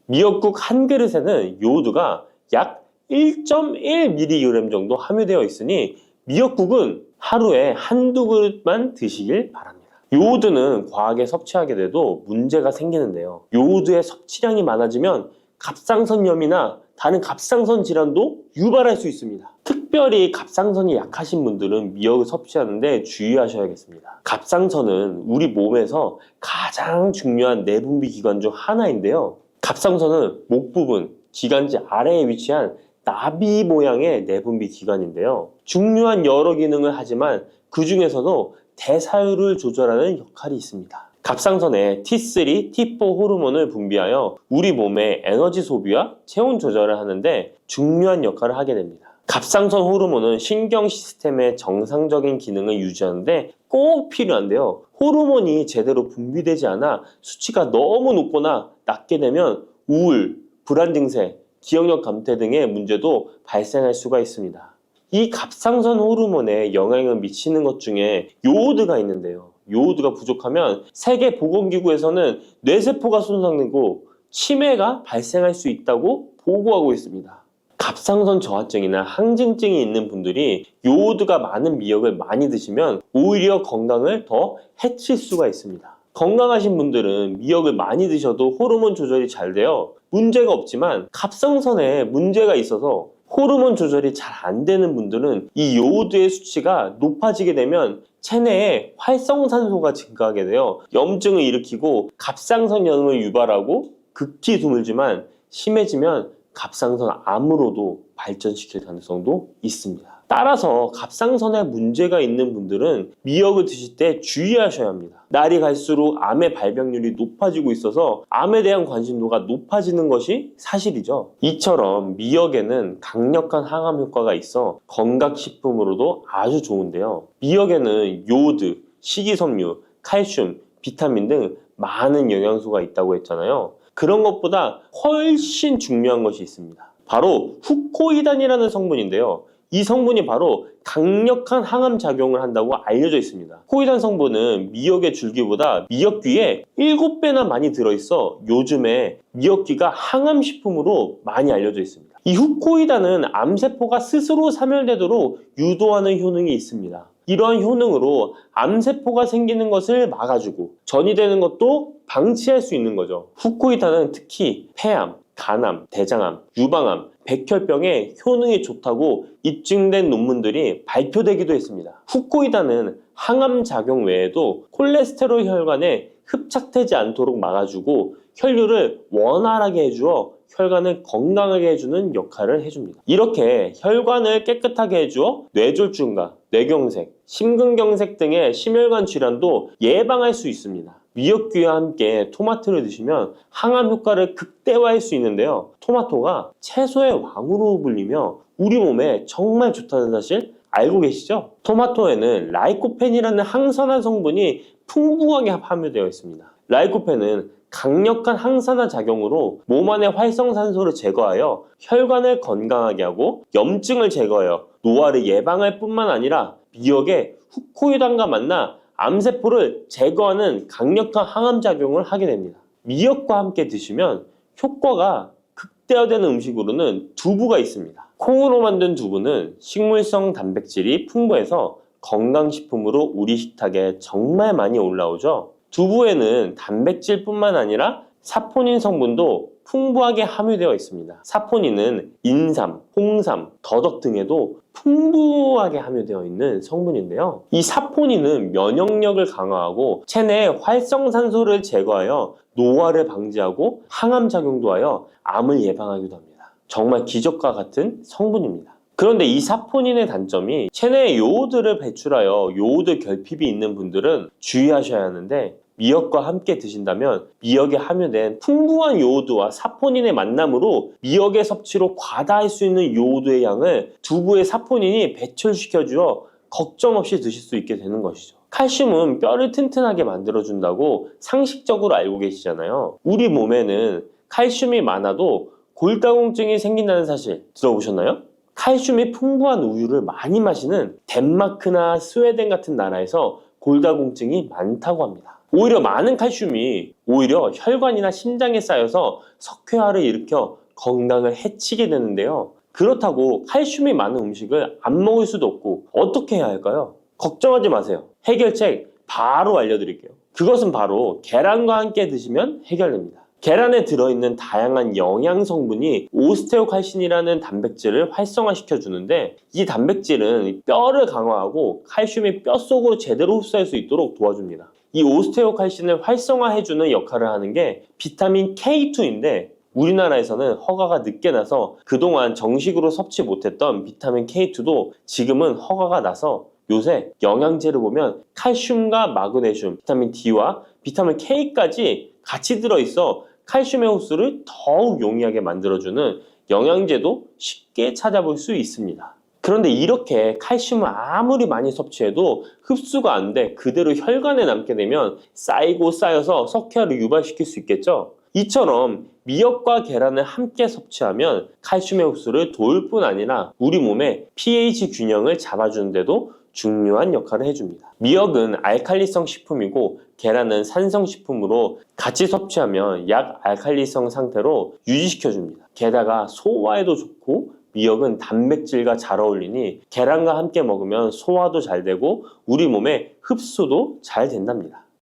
Speaker 1: 미역국 한 그릇에는 요오드가 약 1.1mg 정도 함유되어 있으니 미역국은 하루에 한두 그릇만 드시길 바랍니다. 요오드는 과하게 섭취하게 돼도 문제가 생기는데요. 요오드의 섭취량이 많아지면 갑상선염이나 다른 갑상선 질환도 유발할 수 있습니다. 특별히 갑상선이 약하신 분들은 미역을 섭취하는데 주의하셔야겠습니다. 갑상선은 우리 몸에서 가장 중요한 내분비 기관 중 하나인데요. 갑상선은 목 부분, 기관지 아래에 위치한 나비 모양의 내분비 기관인데요. 중요한 여러 기능을 하지만 그 중에서도 대사율을 조절하는 역할이 있습니다. 갑상선에 T3, T4 호르몬을 분비하여 우리 몸의 에너지 소비와 체온 조절을 하는데 중요한 역할을 하게 됩니다. 갑상선 호르몬은 신경 시스템의 정상적인 기능을 유지하는데 꼭 필요한데요. 호르몬이 제대로 분비되지 않아 수치가 너무 높거나 낮게 되면 우울, 불안 증세, 기억력 감퇴 등의 문제도 발생할 수가 있습니다. 이 갑상선 호르몬에 영향을 미치는 것 중에 요오드가 있는데요. 요오드가 부족하면 세계보건기구에서는 뇌세포가 손상되고 치매가 발생할 수 있다고 보고하고 있습니다. 갑상선 저하증이나 항진증이 있는 분들이 요오드가 많은 미역을 많이 드시면 오히려 건강을 더 해칠 수가 있습니다. 건강하신 분들은 미역을 많이 드셔도 호르몬 조절이 잘 되어 문제가 없지만 갑상선에 문제가 있어서 호르몬 조절이 잘 안 되는 분들은 이 요오드의 수치가 높아지게 되면 체내에 활성산소가 증가하게 되어 염증을 일으키고 갑상선염을 유발하고 극히 드물지만 심해지면 갑상선 암으로도 발전시킬 가능성도 있습니다. 따라서 갑상선에 문제가 있는 분들은 미역을 드실 때 주의하셔야 합니다. 날이 갈수록 암의 발병률이 높아지고 있어서 암에 대한 관심도가 높아지는 것이 사실이죠. 이처럼 미역에는 강력한 항암 효과가 있어 건강식품으로도 아주 좋은데요. 미역에는 요오드, 식이섬유, 칼슘, 비타민 등 많은 영양소가 있다고 했잖아요. 그런 것보다 훨씬 중요한 것이 있습니다. 바로 후코이단이라는 성분인데요. 이 성분이 바로 강력한 항암 작용을 한다고 알려져 있습니다. 후코이단 성분은 미역의 줄기보다 미역귀에 7배나 많이 들어있어 요즘에 미역귀가 항암식품으로 많이 알려져 있습니다. 이 후코이단은 암세포가 스스로 사멸되도록 유도하는 효능이 있습니다. 이러한 효능으로 암세포가 생기는 것을 막아주고 전이 되는 것도 방치할 수 있는 거죠. 후코이단은 특히 폐암, 간암, 대장암, 유방암, 백혈병에 효능이 좋다고 입증된 논문들이 발표되기도 했습니다. 후코이단은 항암 작용 외에도 콜레스테롤 혈관에 흡착되지 않도록 막아주고 혈류를 원활하게 해주어 혈관을 건강하게 해주는 역할을 해줍니다. 이렇게 혈관을 깨끗하게 해주어 뇌졸중과 뇌경색, 심근경색 등의 심혈관 질환도 예방할 수 있습니다. 미역귀와 함께 토마토를 드시면 항암 효과를 극대화할 수 있는데요. 토마토가 채소의 왕으로 불리며 우리 몸에 정말 좋다는 사실 알고 계시죠? 토마토에는 라이코펜이라는 항산화 성분이 풍부하게 함유되어 있습니다. 라이코펜은 강력한 항산화 작용으로 몸 안의 활성산소를 제거하여 혈관을 건강하게 하고 염증을 제거하여 노화를 예방할 뿐만 아니라 미역의 후코이단과 만나 암세포를 제거하는 강력한 항암작용을 하게 됩니다. 미역과 함께 드시면 효과가 극대화되는 음식으로는 두부가 있습니다. 콩으로 만든 두부는 식물성 단백질이 풍부해서 건강식품으로 우리 식탁에 정말 많이 올라오죠. 두부에는 단백질뿐만 아니라 사포닌 성분도 풍부하게 함유되어 있습니다. 사포닌은 인삼, 홍삼, 더덕 등에도 풍부하게 함유되어 있는 성분인데요. 이 사포닌은 면역력을 강화하고 체내의 활성산소를 제거하여 노화를 방지하고 항암작용도 하여 암을 예방하기도 합니다. 정말 기적과 같은 성분입니다. 그런데 이 사포닌의 단점이 체내에 요오드를 배출하여 요오드 결핍이 있는 분들은 주의하셔야 하는데 미역과 함께 드신다면 미역에 함유된 풍부한 요오드와 사포닌의 만남으로 미역의 섭취로 과다할 수 있는 요오드의 양을 두부의 사포닌이 배출시켜주어 걱정 없이 드실 수 있게 되는 것이죠. 칼슘은 뼈를 튼튼하게 만들어준다고 상식적으로 알고 계시잖아요. 우리 몸에는 칼슘이 많아도 골다공증이 생긴다는 사실 들어보셨나요? 칼슘이 풍부한 우유를 많이 마시는 덴마크나 스웨덴 같은 나라에서 골다공증이 많다고 합니다. 오히려 많은 칼슘이 오히려 혈관이나 심장에 쌓여서 석회화를 일으켜 건강을 해치게 되는데요. 그렇다고 칼슘이 많은 음식을 안 먹을 수도 없고 어떻게 해야 할까요? 걱정하지 마세요. 해결책 바로 알려드릴게요. 그것은 바로 계란과 함께 드시면 해결됩니다. 계란에 들어있는 다양한 영양 성분이 오스테오칼신이라는 단백질을 활성화시켜 주는데 이 단백질은 뼈를 강화하고 칼슘이 뼛속으로 제대로 흡수할 수 있도록 도와줍니다. 이 오스테오칼신을 활성화해주는 역할을 하는 게 비타민 K2인데 우리나라에서는 허가가 늦게 나서 그동안 정식으로 섭취 못했던 비타민 K2도 지금은 허가가 나서 요새 영양제를 보면 칼슘과 마그네슘, 비타민 D와 비타민 K까지 같이 들어있어 칼슘의 흡수를 더욱 용이하게 만들어주는 영양제도 쉽게 찾아볼 수 있습니다. 그런데 이렇게 칼슘을 아무리 많이 섭취해도 흡수가 안 돼 그대로 혈관에 남게 되면 쌓이고 쌓여서 석회화를 유발시킬 수 있겠죠? 이처럼 미역과 계란을 함께 섭취하면 칼슘의 흡수를 도울 뿐 아니라 우리 몸의 pH 균형을 잡아주는 데도 중요한 역할을 해줍니다. 미역은 알칼리성 식품이고 계란은 산성 식품으로 같이 섭취하면 약알칼리성 상태로 유지시켜줍니다. 게다가 소화에도 좋고 미역은 단백질과 잘 어울리니 계란과 함께 먹으면 소화도 잘 되고 우리 몸의 흡수도 잘 된답니다.